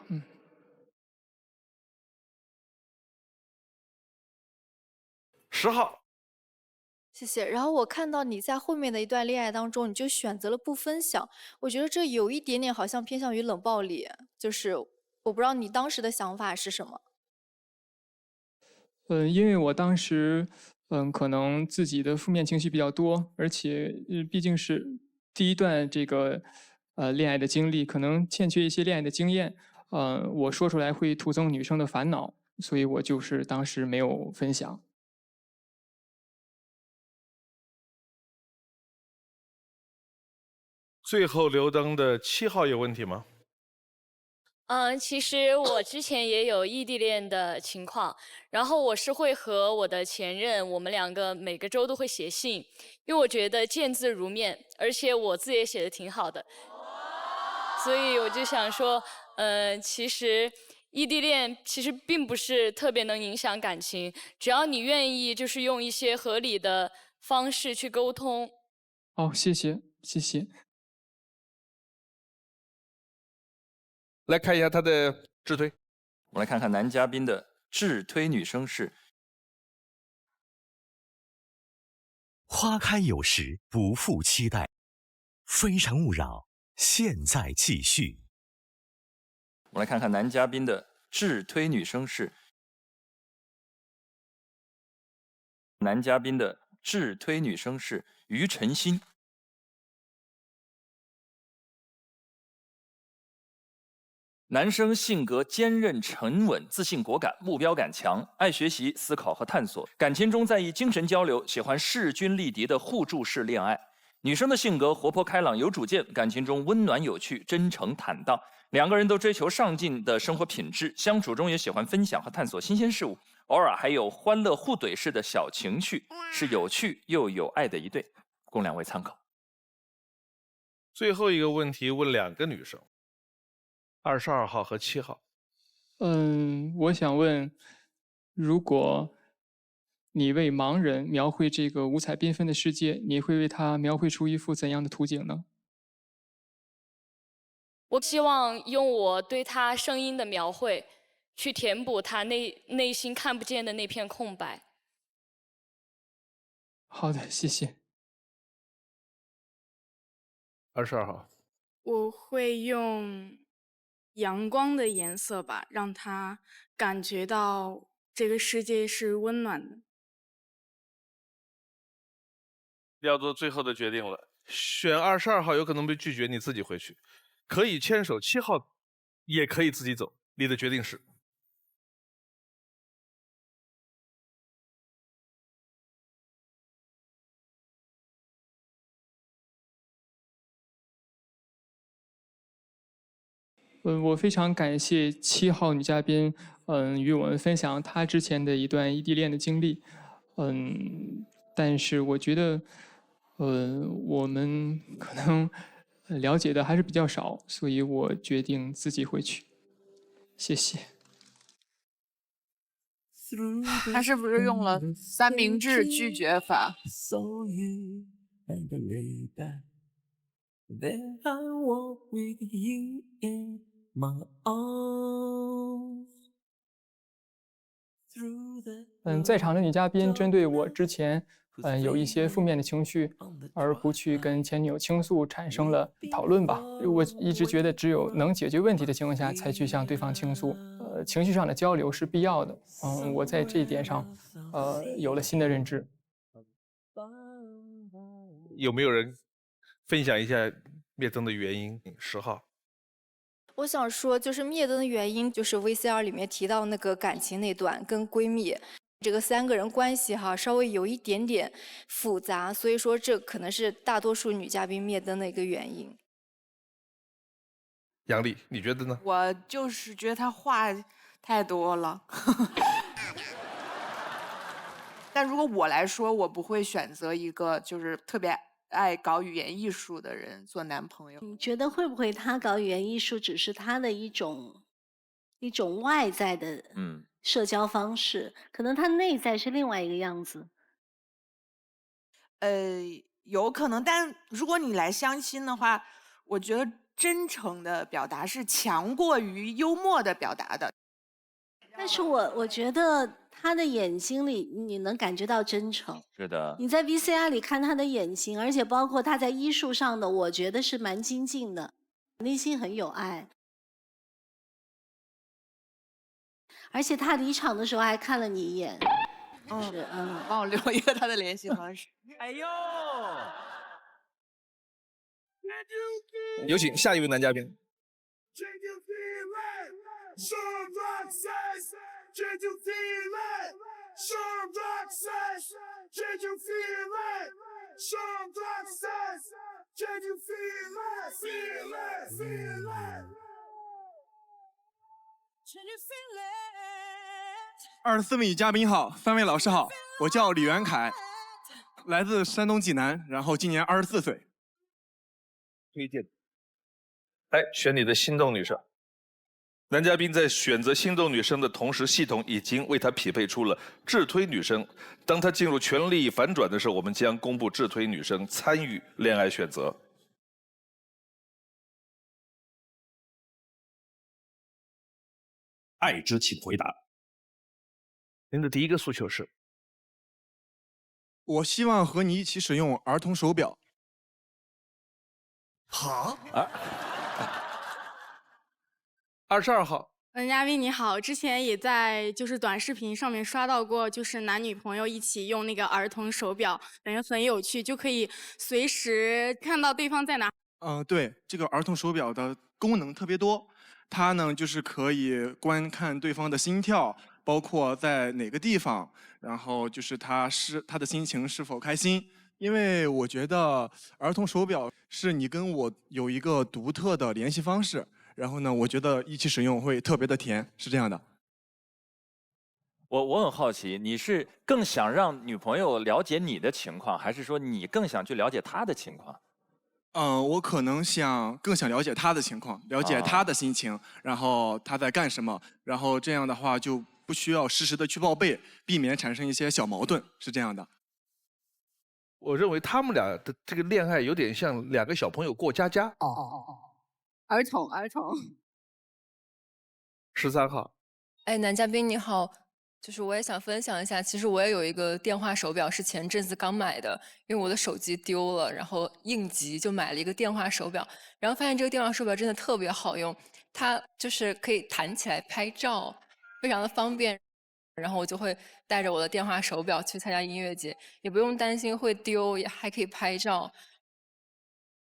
10号，谢谢。然后我看到你在后面的一段恋爱当中，你就选择了不分享，我觉得这有一点点好像偏向于冷暴力，就是我不知道你当时的想法是什么。因为我当时可能自己的负面情绪比较多，而且毕竟是第一段这个恋爱的经历，可能欠缺一些恋爱的经验，我说出来会徒增女生的烦恼，所以我就是当时没有分享。最后留灯的7号有问题吗？其实我之前也有异地恋的情况，然后我是会和我的前任，我们两个每个周都会写信，因为我觉得见字如面，而且我字也写得挺好的，所以我就想说，其实异地恋其实并不是特别能影响感情，只要你愿意，就是用一些合理的方式去沟通。哦，谢谢，谢谢。来看一下他的自推。我们来看看男嘉宾的自推女生是花开有时，不负期待。非诚勿扰，现在继续。我们来看看男嘉宾的自推女生是男嘉宾的自推女生是于晨曦。男生性格坚韧沉稳，自信果敢，目标感强，爱学习、思考和探索。感情中在意精神交流，喜欢势均力敌的互助式恋爱。女生的性格活泼开朗，有主见，感情中温暖有趣，真诚坦荡。两个人都追求上进的生活品质，相处中也喜欢分享和探索新鲜事物，偶尔还有欢乐互怼式的小情绪，是有趣又有爱的一对，供两位参考。最后一个问题问2个女生，22号和7号。我想问，如果你为盲人描绘这个五彩缤纷的世界，你会为他描绘出一幅怎样的图景呢？我希望用我对他声音的描绘，去填补他内心看不见的那片空白。好的，谢谢。22号。我会用阳光的颜色吧，让他感觉到这个世界是温暖的。要做最后的决定了，选22号有可能被拒绝，你自己回去，可以牵手。7号也可以自己走，你的决定是？我非常感谢7号女嘉宾，与我们分享她之前的一段异地恋的经历，但是我觉得，我们可能了解的还是比较少，所以我决定自己回去。谢谢。他是不是用了三明治拒绝法？在场的女嘉宾针对我之前有一些负面的情绪，而不去跟前女友倾诉，产生了讨论吧。我一直觉得只有能解决问题的情况下，才去向对方倾诉。情绪上的交流是必要的。我在这一点上，有了新的认知。有没有人分享一下灭灯的原因？10号。我想说，就是灭灯的原因，就是 VCR 里面提到那个感情那段，跟闺蜜这个3个人关系哈，稍微有一点点复杂，所以说这可能是大多数女嘉宾灭灯的一个原因。杨丽，你觉得呢？我就是觉得他话太多了。但如果我来说，我不会选择一个就是特别爱搞语言艺术的人做男朋友。你觉得会不会他搞语言艺术只是他的一种外在的社交方式，可能他内在是另外一个样子？有可能，但如果你来相亲的话，我觉得真诚的表达是强过于幽默的表达的。但是我觉得他的眼睛里你能感觉到真诚。是的。你在 VCR 里看他的眼睛，而且包括他在艺术上的，我觉得是蛮精进的，内心很有爱。而且他离场的时候还看了你一眼。帮我留一个他的联系方式。哎呦！有请下一位男嘉宾。24位嘉宾好，3位老师好，我叫李元凯，来自山东济南，然后今年24岁。推荐。来选你的心动女生。男嘉宾在选择心动女生的同时，系统已经为他匹配出了智推女生。当他进入权力反转的时候，我们将公布智推女生参与恋爱选择。爱之请回答。您的第一个诉求是？我希望和你一起使用儿童手表。好。22号。男嘉宾你好，之前也在就是短视频上面刷到过，就是男女朋友一起用那个儿童手表，感觉很有趣，就可以随时看到对方在哪。对，这个儿童手表的功能特别多，它呢就是可以观看对方的心跳，包括在哪个地方，然后就是他的心情是否开心。因为我觉得儿童手表是你跟我有一个独特的联系方式。然后呢，我觉得一起使用会特别的甜，是这样的。我很好奇，你是更想让女朋友了解你的情况，还是说你更想去了解她的情况？我可能更想了解她的情况，了解她的心情，然后她在干什么，然后这样的话就不需要实时的去报备，避免产生一些小矛盾，是这样的。我认为他们俩的这个恋爱有点像2个小朋友过家家。儿童。13号。男嘉宾你好，就是我也想分享一下，其实我也有一个电话手表，是前阵子刚买的，因为我的手机丢了，然后应急就买了一个电话手表，然后发现这个电话手表真的特别好用，它就是可以弹起来拍照，非常的方便。然后我就会带着我的电话手表去参加音乐节，也不用担心会丢，也还可以拍照。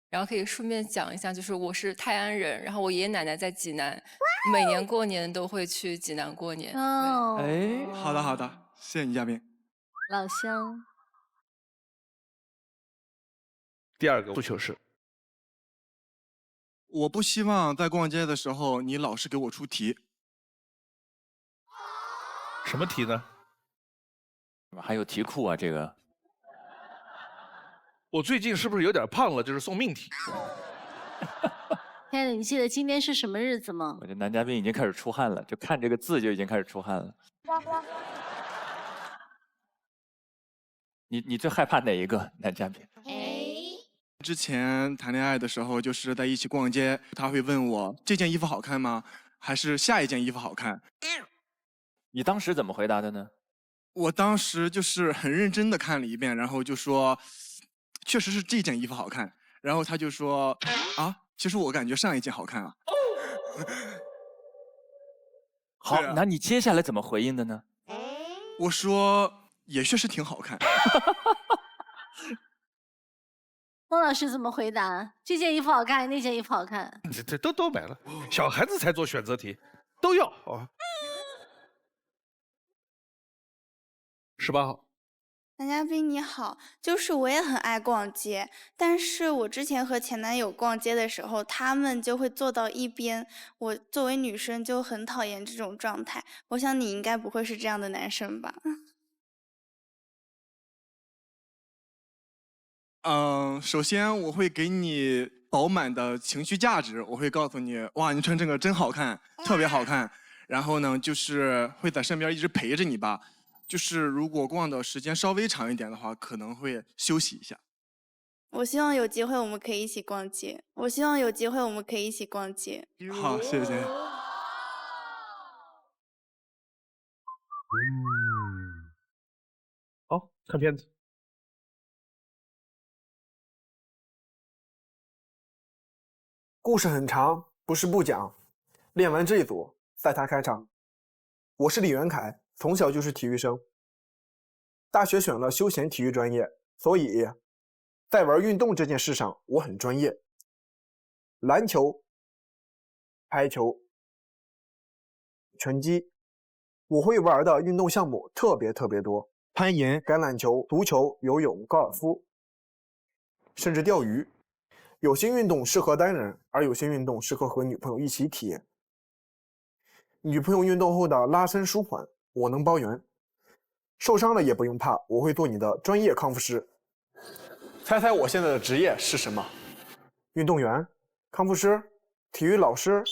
然后可以顺便讲一下，就是我是泰安人，然后我爷爷奶奶在济南，每年过年都会去济南过年。哦，哎，好的好的，谢谢女嘉宾。老乡，第二个诉求是，我不希望在逛街的时候你老是给我出题。什么题呢？还有题库啊，这个。我最近是不是有点胖了？就是送命题。亲爱的，你记得今天是什么日子吗？我觉得男嘉宾已经开始出汗了，就看这个字就已经开始出汗了。你最害怕哪一个男嘉宾？之前谈恋爱的时候，就是在一起逛街，他会问我这件衣服好看吗？还是下一件衣服好看？你当时怎么回答的呢？我当时就是很认真的看了一遍，然后就说，确实是这件衣服好看。然后他就说，啊，其实我感觉上一件好看啊。好，那你接下来怎么回应的呢？我说也确实挺好看。孟老师怎么回答？这件衣服好看，那件衣服好看？这都买了，小孩子才做选择题，都要啊。18号，男嘉宾你好，就是我也很爱逛街，但是我之前和前男友逛街的时候，他们就会坐到一边，我作为女生就很讨厌这种状态。我想你应该不会是这样的男生吧？首先我会给你饱满的情绪价值，我会告诉你，哇，你穿这个真好看，特别好看。然后呢，就是会在身边一直陪着你吧。就是如果逛的时间稍微长一点的话，可能会休息一下。我希望有机会我们可以一起逛街。我希望有机会我们可以一起逛街。好，谢谢。好，看片子。故事很长，不是不讲。练完这一组，赛他开场。我是李元凯，从小就是体育生。大学选了休闲体育专业，所以在玩运动这件事上我很专业。篮球、排球、拳击，我会玩的运动项目特别多，攀岩、橄榄球、足球、游泳、高尔夫，甚至钓鱼。有些运动适合单人，而有些运动适合和女朋友一起体验。女朋友运动后的拉伸舒缓，我能包圆。受伤了也不用怕，我会做你的专业康复师。猜猜我现在的职业是什么？运动员、康复师、体育老师？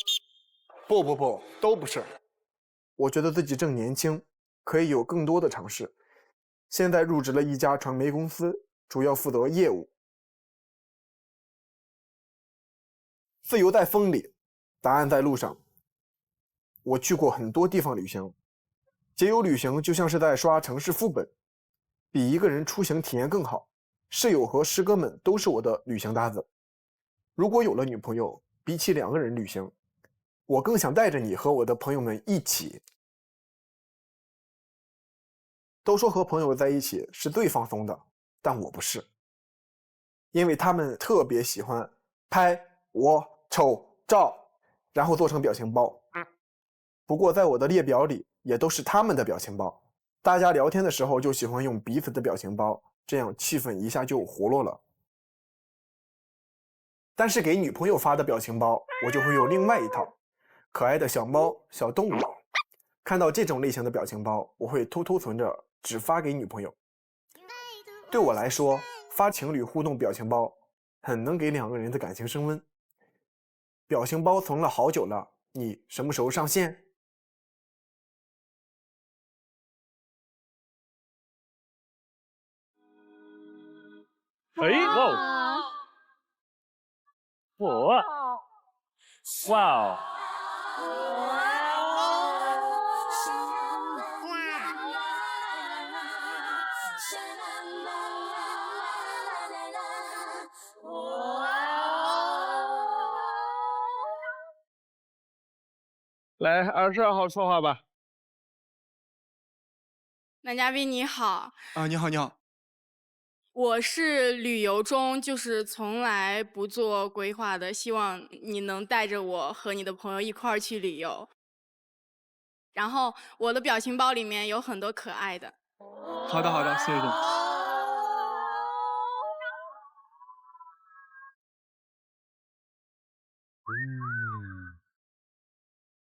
不，都不是。我觉得自己正年轻，可以有更多的尝试。现在入职了一家传媒公司，主要负责业务。自由在风里，答案在路上。我去过很多地方旅行，节油旅行就像是在刷城市副本，比一个人出行体验更好。室友和师哥们都是我的旅行搭子。如果有了女朋友，比起2个人旅行，我更想带着你和我的朋友们一起。都说和朋友在一起是最放松的，但我不是，因为他们特别喜欢拍我丑照，然后做成表情包。不过在我的列表里也都是他们的表情包，大家聊天的时候就喜欢用彼此的表情包，这样气氛一下就活络了。但是给女朋友发的表情包，我就会有另外一套，可爱的小猫、小动物。看到这种类型的表情包，我会偷偷存着，只发给女朋友。对我来说，发情侣互动表情包很能给2个人的感情升温。表情包存了好久了，你什么时候上线？哎，哇哦！来，22号说话吧。男嘉宾你好。啊，你好，你好。我是旅游中就是从来不做规划的，希望你能带着我和你的朋友一块儿去旅游。然后我的表情包里面有很多可爱的。好的，好的，谢谢。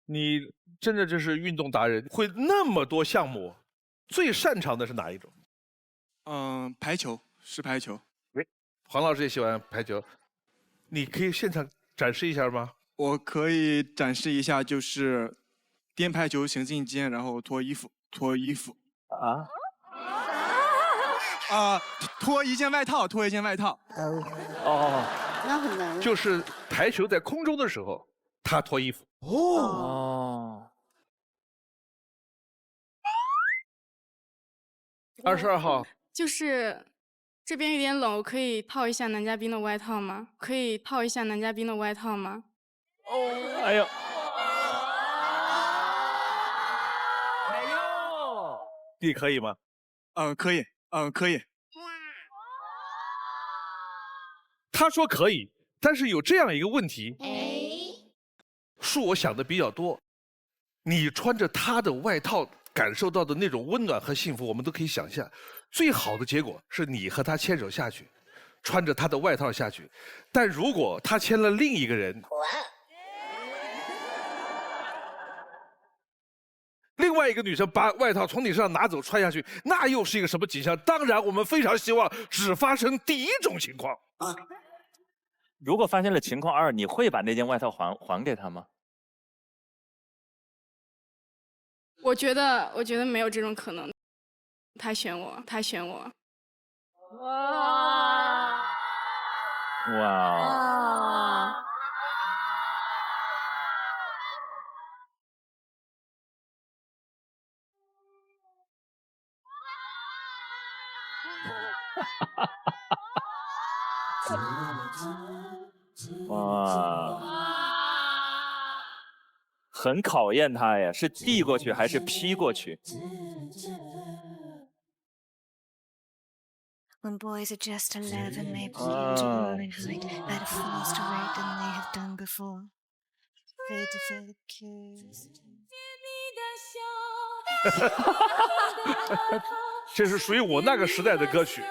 你真的这是运动达人，会那么多项目，最擅长的是哪一种？排球，是排球。黄老师也喜欢排球，你可以现场展示一下吗？我可以展示一下，就是颠排球行进间，然后脱衣服。脱一件外套。哦，那很难。就是排球在空中的时候，他脱衣服。哦。 22号，就是这边有点冷，我可以套一下男嘉宾的外套吗？哦，哎呦，你可以吗？可以，可以。他说可以，但是有这样一个问题，恕我想的比较多。你穿着他的外套感受到的那种温暖和幸福，我们都可以想象。最好的结果是你和他牵手下去，穿着他的外套下去。但如果他牵了另一个人，另外一个女生把外套从你身上拿走穿下去，那又是一个什么景象？当然，我们非常希望只发生第一种情况。如果发现了情况2，你会把那件外套还给他吗？ 我觉得没有这种可能。他选我。哇！哇！很考验他呀，是递过去还是劈过去？ When boys are just 11, maybe to growing height at a faster rate than they have done before. Fade to fade kiss. 这是属于我那个时代的歌曲。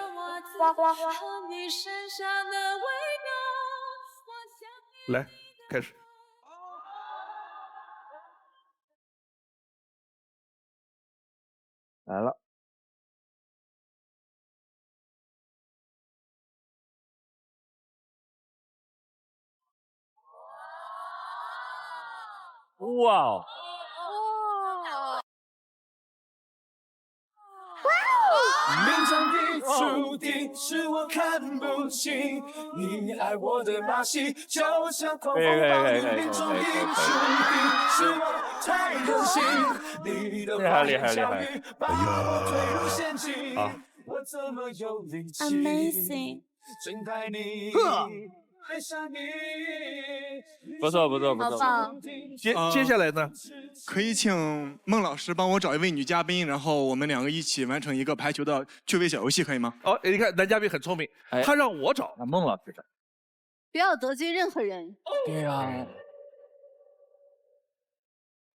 来，开始。来了。 哇！命中的注定是我看不清，你爱我的把戏，就像狂风暴雨。命中的注定是我太任性，你的花言巧语把我推入陷阱，我怎么有力气 Amazing 睁开你？ 爱上你，不错。好棒！接下来呢，可以请孟老师帮我找一位女嘉宾，然后我们2个一起完成一个排球的趣味小游戏，可以吗？哦，你看男嘉宾很聪明，他让我找，那孟老师找。不要得罪任何人。对呀。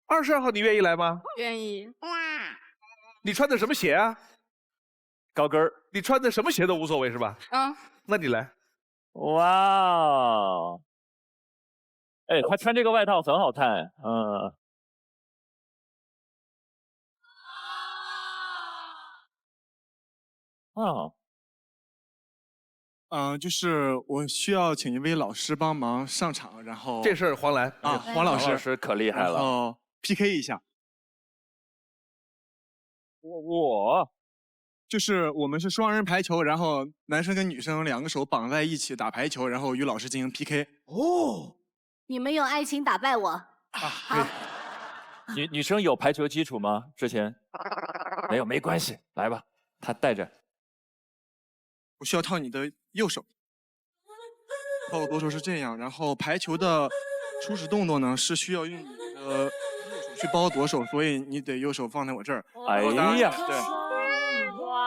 22号，你愿意来吗？愿意。你穿的什么鞋啊？高跟儿。你穿的什么鞋都无所谓是吧？嗯。那你来。 哇哦！哎，他穿这个外套很好看，就是我需要请一位老师帮忙上场，然后这事儿黄澜黄老师可厉害了，然后 PK 一下。我就是我们是双人排球，然后男生跟女生2个手绑在一起打排球，然后与老师进行 PK。哦，你们用爱情打败我。好。女生有排球基础吗？之前没有，没关系，来吧，他带着。我需要套你的右手。套我左手是这样，然后排球的初始动作呢是需要用你的右手去包左手，所以你得右手放在我这儿。哎呀，对。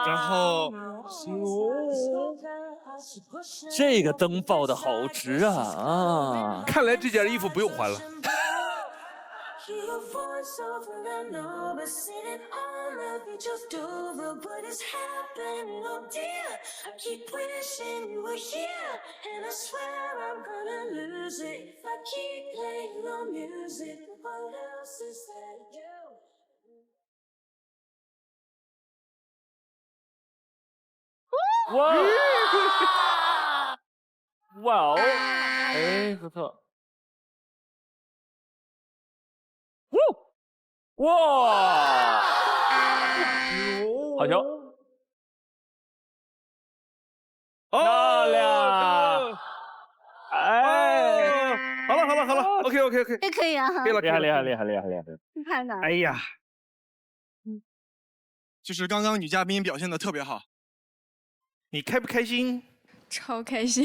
然后这个灯爆的好直啊！看来这件衣服不用还了。Your voice over and over, sing it all of you just over. What is happening, oh dear? I keep wishing you were here, and I swear I'm gonna lose it if I keep playing the music. What else is there to do? 哇哇哦，哎，不错。哇，好球！漂亮！哎，好了 ，OK，这可以啊，可以了，厉害！太难了。哎呀，就是刚刚女嘉宾表现的特别好，你开不开心？超开心。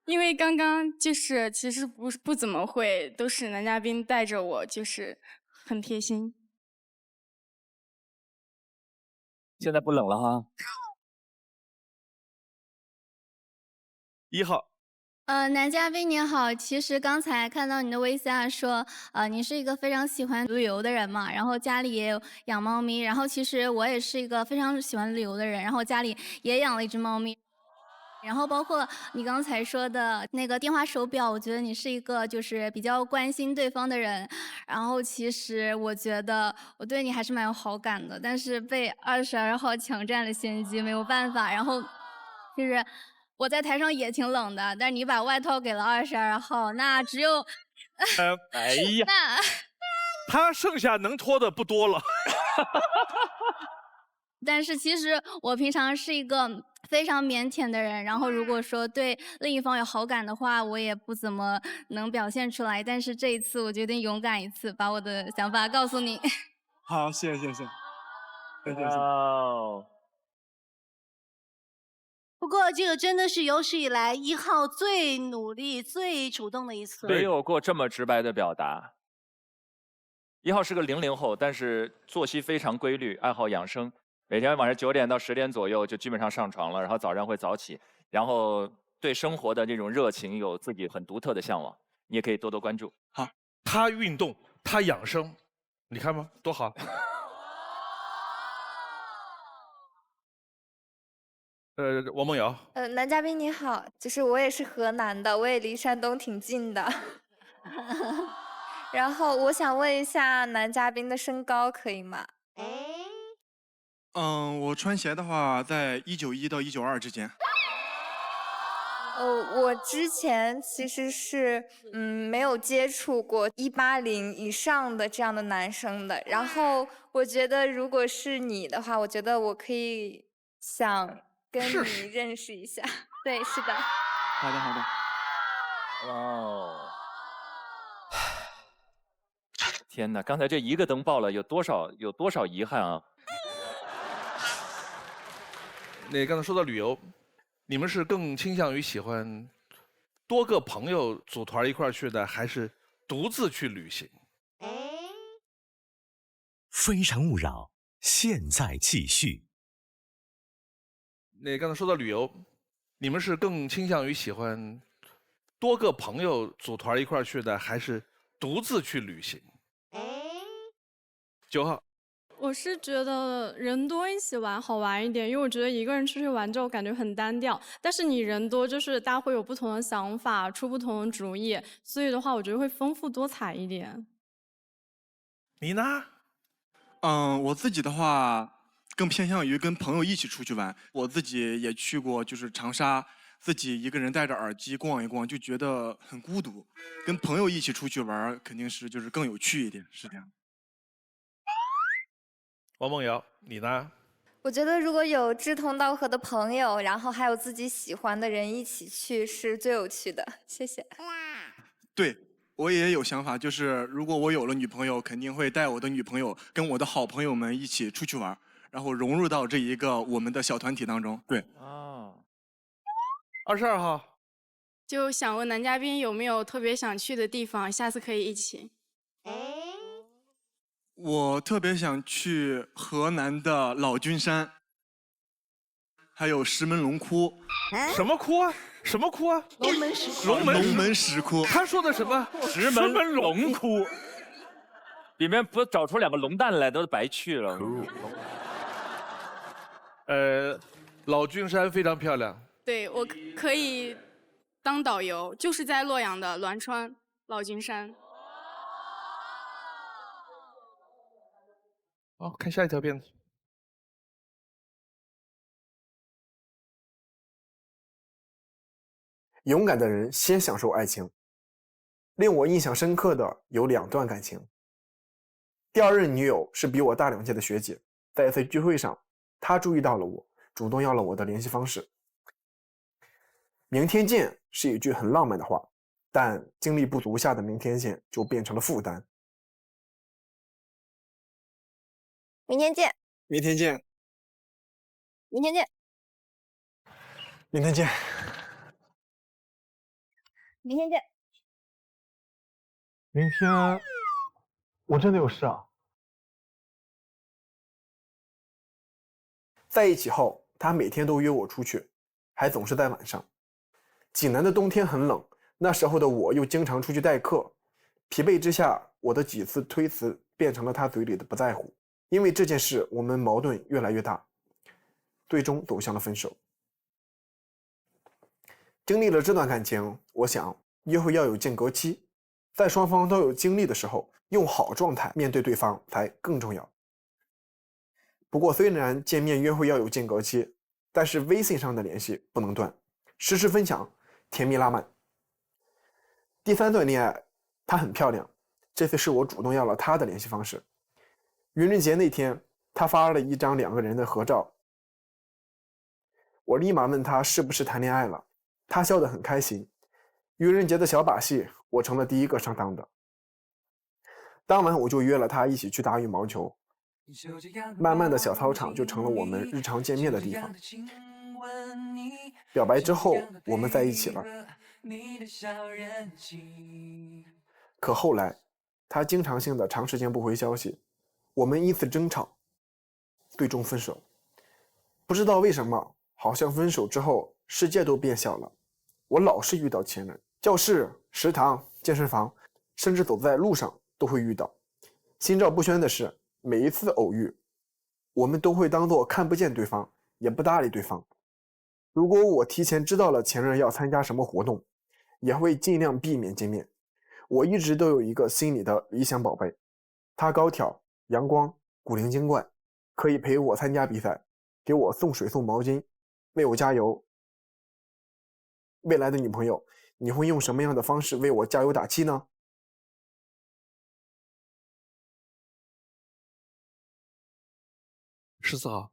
因为刚刚就是其实不怎么会，都是男嘉宾带着我，就是很贴心。现在不冷了哈。1号。男嘉宾你好，其实刚才看到你的VCR说，你是一个非常喜欢旅游的人嘛，然后家里也有养猫咪，然后其实我也是一个非常喜欢旅游的人，然后家里也养了一只猫咪。然后包括你刚才说的那个电话手表，我觉得你是一个就是比较关心对方的人。然后其实我觉得我对你还是蛮有好感的，但是被22号抢占了先机，没有办法。然后就是我在台上也挺冷的，但是你把外套给了22号，那只有哎呀，那他剩下能脱的不多了。但是其实我平常是一个非常腼腆的人，然后如果说对另一方有好感的话，我也不怎么能表现出来。但是这一次我决定勇敢一次，把我的想法告诉你。好，谢谢。哦。不过这个真的是有史以来1号最努力、最主动的一次。没有过这么直白的表达。1号是个00后，但是作息非常规律，爱好养生。每天晚上9点到10点左右就基本上上床了，然后早上会早起，然后对生活的这种热情有自己很独特的向往，你也可以多多关注。好，他运动，他养生，你看吗？多好！王梦瑶。男嘉宾你好，就是我也是河南的，我也离山东挺近的。然后我想问一下男嘉宾的身高可以吗？我穿鞋的话，在191到192之间。我之前其实是没有接触过180以上的这样的男生的，然后我觉得如果是你的话，我觉得我可以想跟你认识一下。对，是的。好的。哇哦！天哪，刚才这一个灯爆了，有多少遗憾啊！那刚才说到旅游，你们是更倾向于喜欢多个朋友组团一块儿去的，还是独自去旅行？非诚勿扰，现在继续。那刚才说到旅游，你们是更倾向于喜欢多个朋友组团一块儿去的，还是独自去旅行？9号。我是觉得人多一起玩好玩一点，因为我觉得一个人出去玩之后感觉很单调，但是你人多就是大家会有不同的想法，出不同的主意，所以的话我觉得会丰富多彩一点。你呢？我自己的话更偏向于跟朋友一起出去玩。我自己也去过，就是长沙，自己一个人戴着耳机逛一逛，就觉得很孤独。跟朋友一起出去玩，肯定是就是更有趣一点，是这样。王梦瑶，你呢？我觉得如果有志同道合的朋友，然后还有自己喜欢的人一起去，是最有趣的。谢谢。对，我也有想法，就是如果我有了女朋友，肯定会带我的女朋友跟我的好朋友们一起出去玩，然后融入到这一个我们的小团体当中。对。22号。就想问男嘉宾有没有特别想去的地方，下次可以一起。我特别想去河南的老君山，还有石门龙窟。什么窟啊？什么窟啊？龙门石窟。龙门石窟。他说的什么？石门龙窟，里面不找出2个龙蛋来都白去了。老君山非常漂亮。对，我可以当导游，就是在洛阳的栾川老君山。好，看下一条片子。勇敢的人先享受爱情。令我印象深刻的有2段感情。第2任女友是比我大2届的学姐，在一次聚会上，她注意到了我，主动要了我的联系方式。明天见是一句很浪漫的话，但精力不足下的明天见就变成了负担。明天见。明天见。明天见。明天见。明天见。明天我真的有事啊。在一起后，他每天都约我出去，还总是在晚上。济南的冬天很冷，那时候的我又经常出去代课，疲惫之下，我的几次推辞变成了他嘴里的不在乎。因为这件事，我们矛盾越来越大，最终走向了分手。经历了这段感情，我想约会要有间隔期，在双方都有精力的时候，用好状态面对对方才更重要。不过虽然见面约会要有间隔期，但是微信上的联系不能断，实时分享，甜蜜拉满。第3段恋爱，她很漂亮，这次是我主动要了她的联系方式。愚人节那天，她发了一张2个人的合照，我立马问她是不是谈恋爱了，她笑得很开心。愚人节的小把戏，我成了第1个上当的。当晚我就约了她一起去打羽毛球，慢慢的小操场就成了我们日常见面的地方。表白之后，我们在一起了。可后来，她经常性的长时间不回消息，我们因此争吵，最终分手。不知道为什么，好像分手之后世界都变小了。我老是遇到前任，教室、食堂、健身房，甚至走在路上都会遇到。心照不宣的是，每一次偶遇，我们都会当作看不见对方，也不搭理对方。如果我提前知道了前任要参加什么活动，也会尽量避免见面。我一直都有一个心里的理想宝贝，他高挑、阳光、古灵精怪，可以陪我参加比赛，给我送水送毛巾，为我加油。未来的女朋友，你会用什么样的方式为我加油打气呢？14号。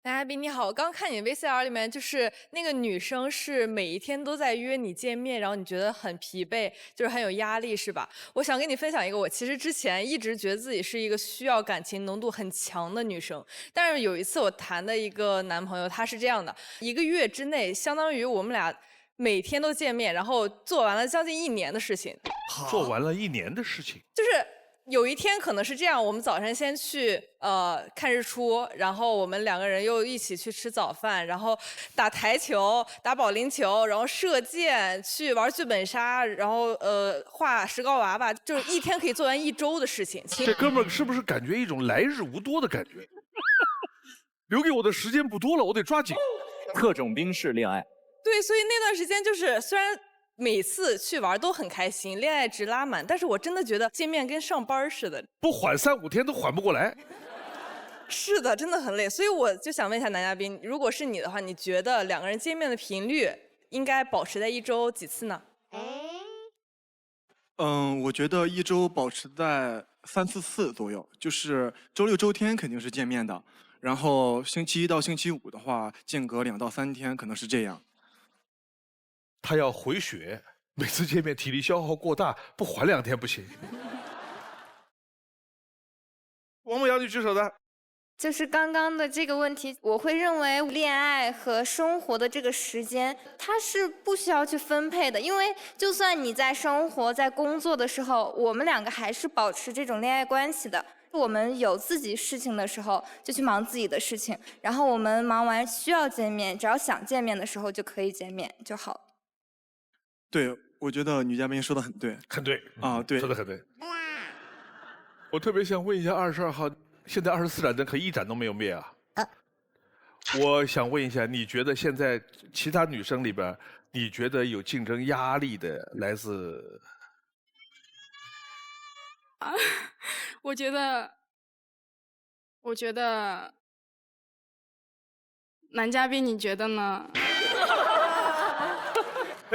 男嘉宾你好，我刚看你 VCR 里面，就是那个女生是每一天都在约你见面，然后你觉得很疲惫，就是很有压力，是吧？我想跟你分享一个，我其实之前一直觉得自己是一个需要感情浓度很强的女生，但是有一次我谈的一个男朋友，他是这样的，1个月之内，相当于我们俩每天都见面，然后做完了将近1年的事情。做完了1年的事情，就是有一天可能是这样，我们早晨先去看日出，然后我们2个人又一起去吃早饭，然后打台球、打保龄球，然后射箭，去玩剧本杀，然后画石膏娃娃，就是一天可以做完1周的事情。这哥们儿是不是感觉一种来日无多的感觉？留给我的时间不多了，我得抓紧。特种兵式恋爱。对，所以那段时间就是虽然每次去玩都很开心，恋爱值拉满，但是我真的觉得见面跟上班似的，不缓3、5天都缓不过来。是的，真的很累。所以我就想问一下男嘉宾，如果是你的话，你觉得2个人见面的频率应该保持在1周几次呢？我觉得1周保持在3、4次左右，就是周6、周天肯定是见面的，然后星期1到星期5的话，间隔2到3天可能是这样。他要回血，每次见面体力消耗过大，不缓2天不行。王牧阳，你举手的。就是刚刚的这个问题，我会认为恋爱和生活的这个时间，它是不需要去分配的，因为就算你在生活、在工作的时候，我们两个还是保持这种恋爱关系的。我们有自己事情的时候，就去忙自己的事情，然后我们忙完需要见面，只要想见面的时候就可以见面就好。对，我觉得女嘉宾说的很对，很对啊，对，说的很对。我特别想问一下22号，现在24盏灯可一盏都没有灭啊。我想问一下，你觉得现在其他女生里边，你觉得有竞争压力的来自？啊，我觉得男嘉宾，你觉得呢？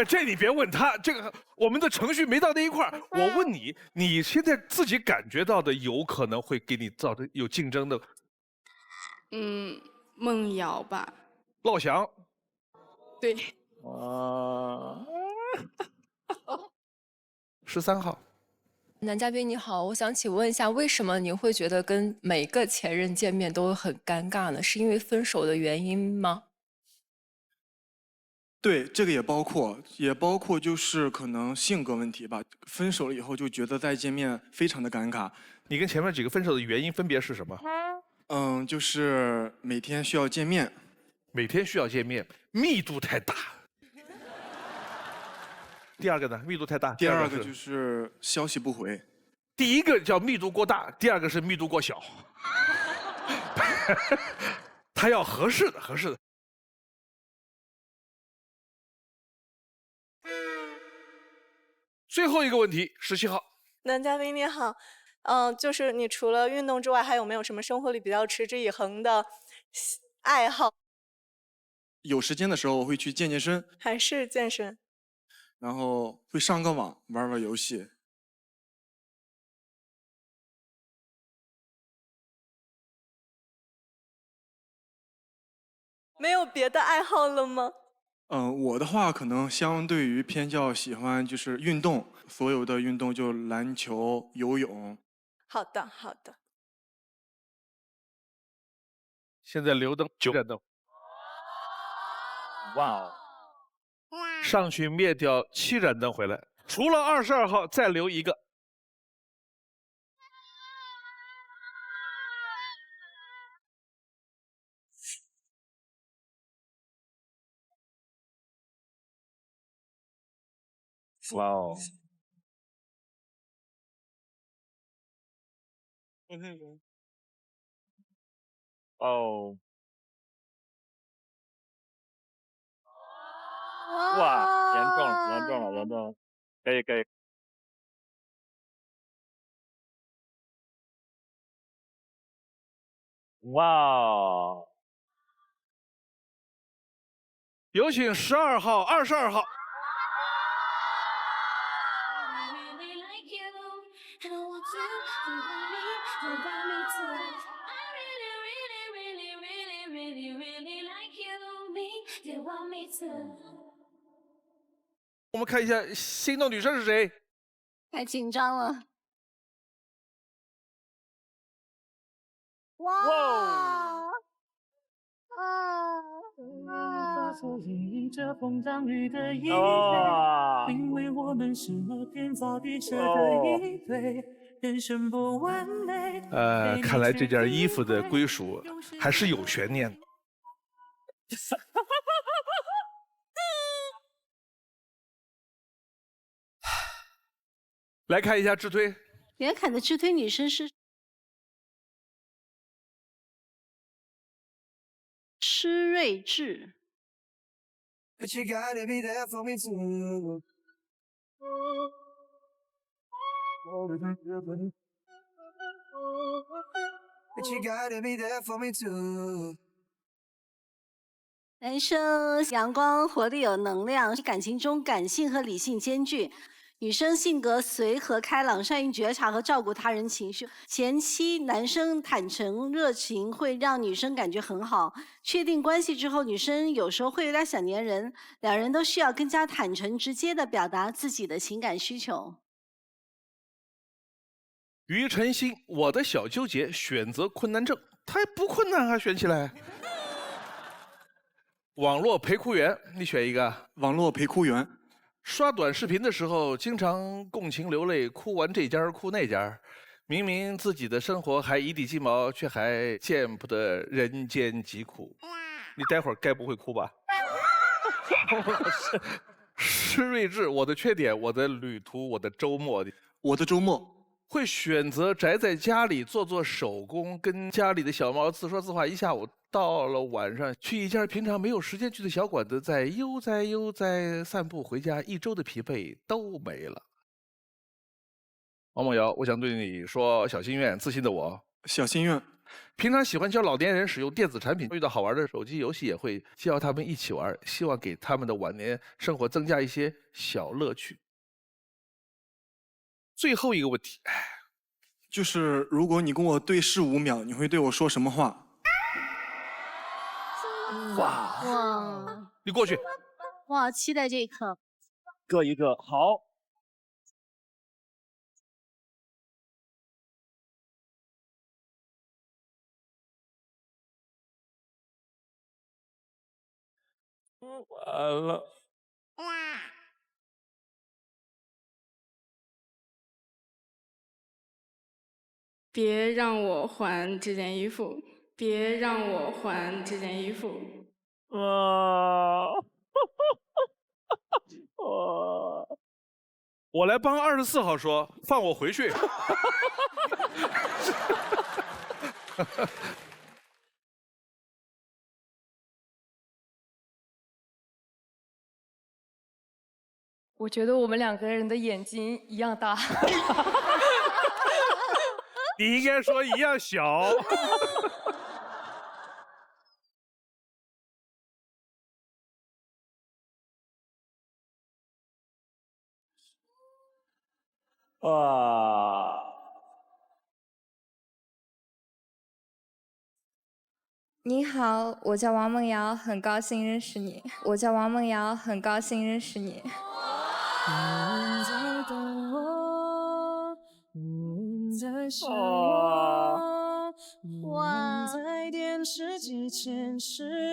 这你别问他，这个我们的程序没到那一块儿。我问你，你现在自己感觉到的有可能会给你造成有竞争的？梦瑶吧。老翔。对。13号。男嘉宾你好，我想请问一下，为什么您会觉得跟每个前任见面都很尴尬呢？是因为分手的原因吗？对，这个也包括就是可能性格问题吧。分手了以后就觉得再见面非常的尴尬。你跟前面几个分手的原因分别是什么？就是每天需要见面。每天需要见面，密度太大。第二个呢？密度太大。第二个就是消息不回。第一个叫密度过大，第二个是密度过小。他要合适的，合适的。最后一个问题，17号。男嘉宾你好，就是你除了运动之外，还有没有什么生活里比较持之以恒的爱好？有时间的时候我会去健身，还是健身？然后会上个网，玩玩游戏。没有别的爱好了吗？我的话可能相对于偏较喜欢就是运动，所有的运动就篮球、游泳。好的，好的。现在留灯9盏灯。哇哦！上去灭掉7盏灯回来，除了22号再留一个。哇哦！哦！哇，严重了，严重了，严重了，可以可以。哇！有请12号、22号。我们看一下心动女生是谁？太紧张了。哇！因为我们是摩天早地车的一对，人生不完美。看来这件衣服的归属还是有悬念的。来看一下智推。连凯的智推女生是施瑞智。男生阳光、活力、有能量，感情中感性和理性兼具。女生性格随和开朗，善于觉察和照顾他人情绪。前期男生坦诚热情会让女生感觉很好。确定关系之后，女生有时候会有点想黏人，两人都需要更加坦诚直接地表达自己的情感需求。庾澄庆，我的小纠结，选择困难症。它也不困难啊，选起来。网络陪哭员，你选一个。网络陪哭员。刷短视频的时候，经常共情流泪，哭完这家哭那家，明明自己的生活还一地鸡毛，却还见不得人间疾苦。你待会儿该不会哭吧？施睿智，我的缺点，我的旅途，我的周末，我的周末会选择宅在家里做做手工，跟家里的小猫自说自话一下午。到了晚上，去一家平常没有时间去的小馆子，再悠哉散步回家，一周的疲惫都没了。王梦瑶，我想对你说小心愿，自信的我。小心愿，平常喜欢教老年人使用电子产品，遇到好玩的手机游戏也会教他们一起玩，希望给他们的晚年生活增加一些小乐趣。最后一个问题，就是如果你跟我对视5秒，你会对我说什么话？哇！你过去。哇，期待这一刻。各一个，好。完了。别让我还这件衣服，别让我还这件衣服。我来帮24号说，放我回去。我觉得我们2个人的眼睛一样大。你应该说一样小。哇！你好，我叫王梦瑶，很高兴认识你。我叫王梦瑶，很高兴认识你。哇！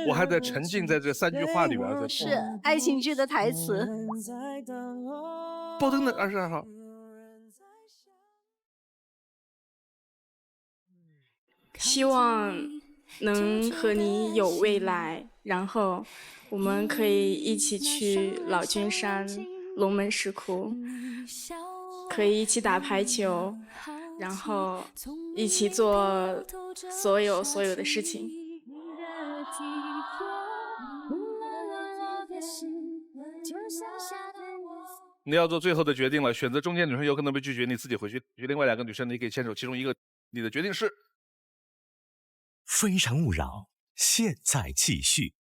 我还在沉浸在这3句话里边。是爱情剧的台词。爆灯的22号。希望能和你有未来，然后我们可以一起去老君山、龙门石窟，可以一起打排球，然后一起做所有的事情。你要做最后的决定了，选择中间女生有可能被拒绝，你自己回去。另外2个女生你可以牵手，其中一个你的决定是。非诚勿扰，现在继续。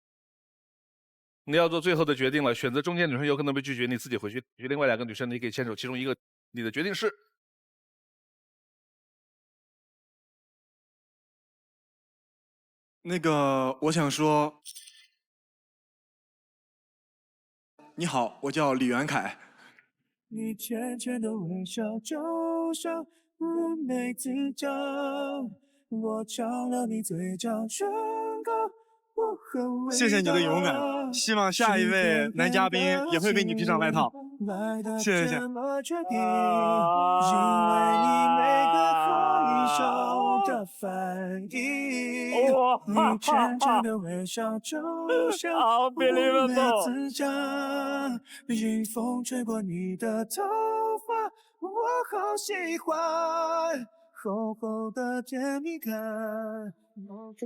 你要做最后的决定了，选择中间女生有可能被拒绝，你自己回去。另外2个女生你可以牵手，其中一个你的决定是。那个，我想说，你好，我叫李元凯。你浅浅的微笑，就像妩媚自嘲。我尝了你嘴角唇膏，我很味道。谢谢你的勇敢，希望下一位男嘉宾也会为你披上外套。谢谢。因为你每个害羞的反应，你浅浅的微笑，就像妩媚自嘲。迎风吹过你的头发，我好喜欢。厚厚的甜蜜感。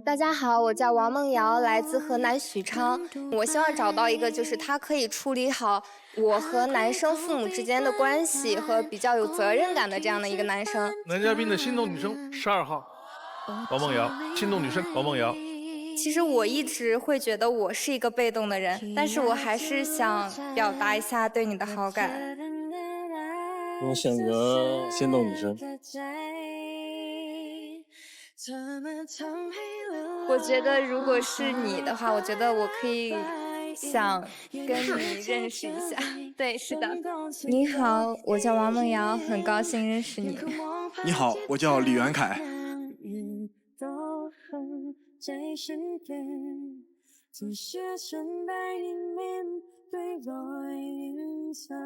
大家好，我叫王梦瑶，来自河南许昌。我希望找到一个就是他可以处理好我和男生父母之间的关系和比较有责任感的这样的一个男生。男嘉宾的心动女生12号，王梦瑶。心动女生王梦瑶。其实我一直会觉得我是一个被动的人，但是我还是想表达一下对你的好感。我选择心动女生。我觉得如果是你的话，我觉得我可以想跟你认识一下。对，是的。你好，我叫王梦瑶，很高兴认识你。你好，我叫李元凯。在身边，只是纯白里面对我隐藏。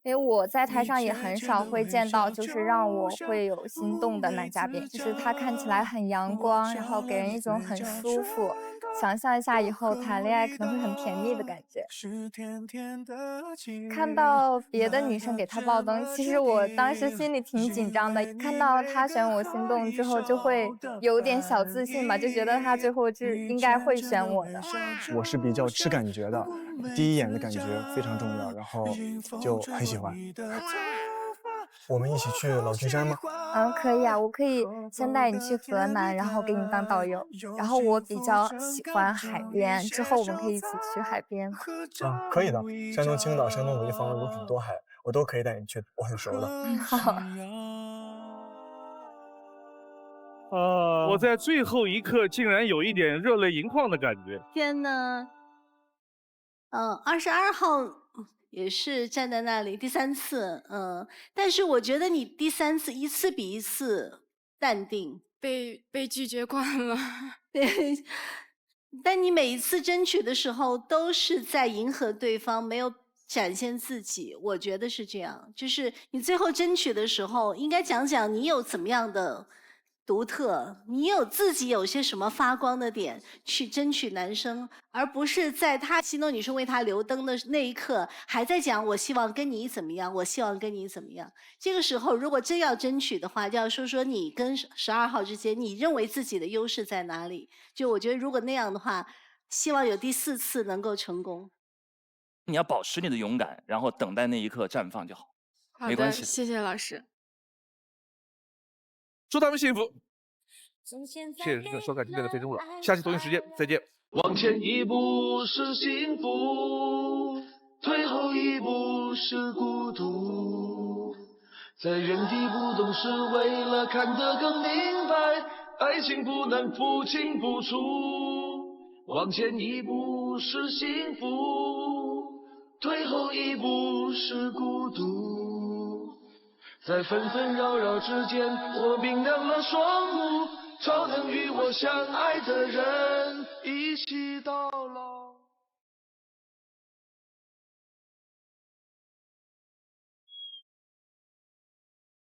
因为我在台上也很少会见到，就是让我会有心动的男嘉宾，就是他看起来很阳光，然后给人一种很舒服，想象一下以后谈恋爱可能会很甜蜜的感觉。看到别的女生给他爆灯，其实我当时心里挺紧张的，看到他选我心动之后，就会有点小自信吧，就觉得他最后是应该会选我的。我是比较吃感觉的，第一眼的感觉非常重要，然后就很喜欢。我们一起去老君山吗？可以啊，我可以先带你去河南，然后给你当导游。然后我比较喜欢海边，之后我们可以一起去海边。可以的。山东青岛、山东潍坊有很多海，我都可以带你去，我很熟的。好。我在最后一刻竟然有一点热泪盈眶的感觉。天哪！22号也是站在那里第3次，但是我觉得你第3次一次比一次淡定，被拒绝惯了。对，但你每一次争取的时候都是在迎合对方，没有展现自己，我觉得是这样。就是你最后争取的时候，应该讲讲你有怎么样的独特，你有自己有些什么发光的点去争取男生，而不是在他心动女生为他留灯的那一刻还在讲我希望跟你怎么样，我希望跟你怎么样。这个时候如果真要争取的话，就要说说你跟12号之间你认为自己的优势在哪里。就我觉得如果那样的话，希望有第4次能够成功。你要保持你的勇敢，然后等待那一刻绽放就好，好的，没关系。谢谢老师。祝他们幸福。谢谢收看今天的非诚勿扰，下期同一时间再见。往前一步是幸福，退后一步是孤独，在原地不动是为了看得更明白，爱情不能不清不楚。往前一步是幸福，退后一步是孤独，在纷纷扰扰之间，我明亮了双目，超能与我相爱的人一起到老。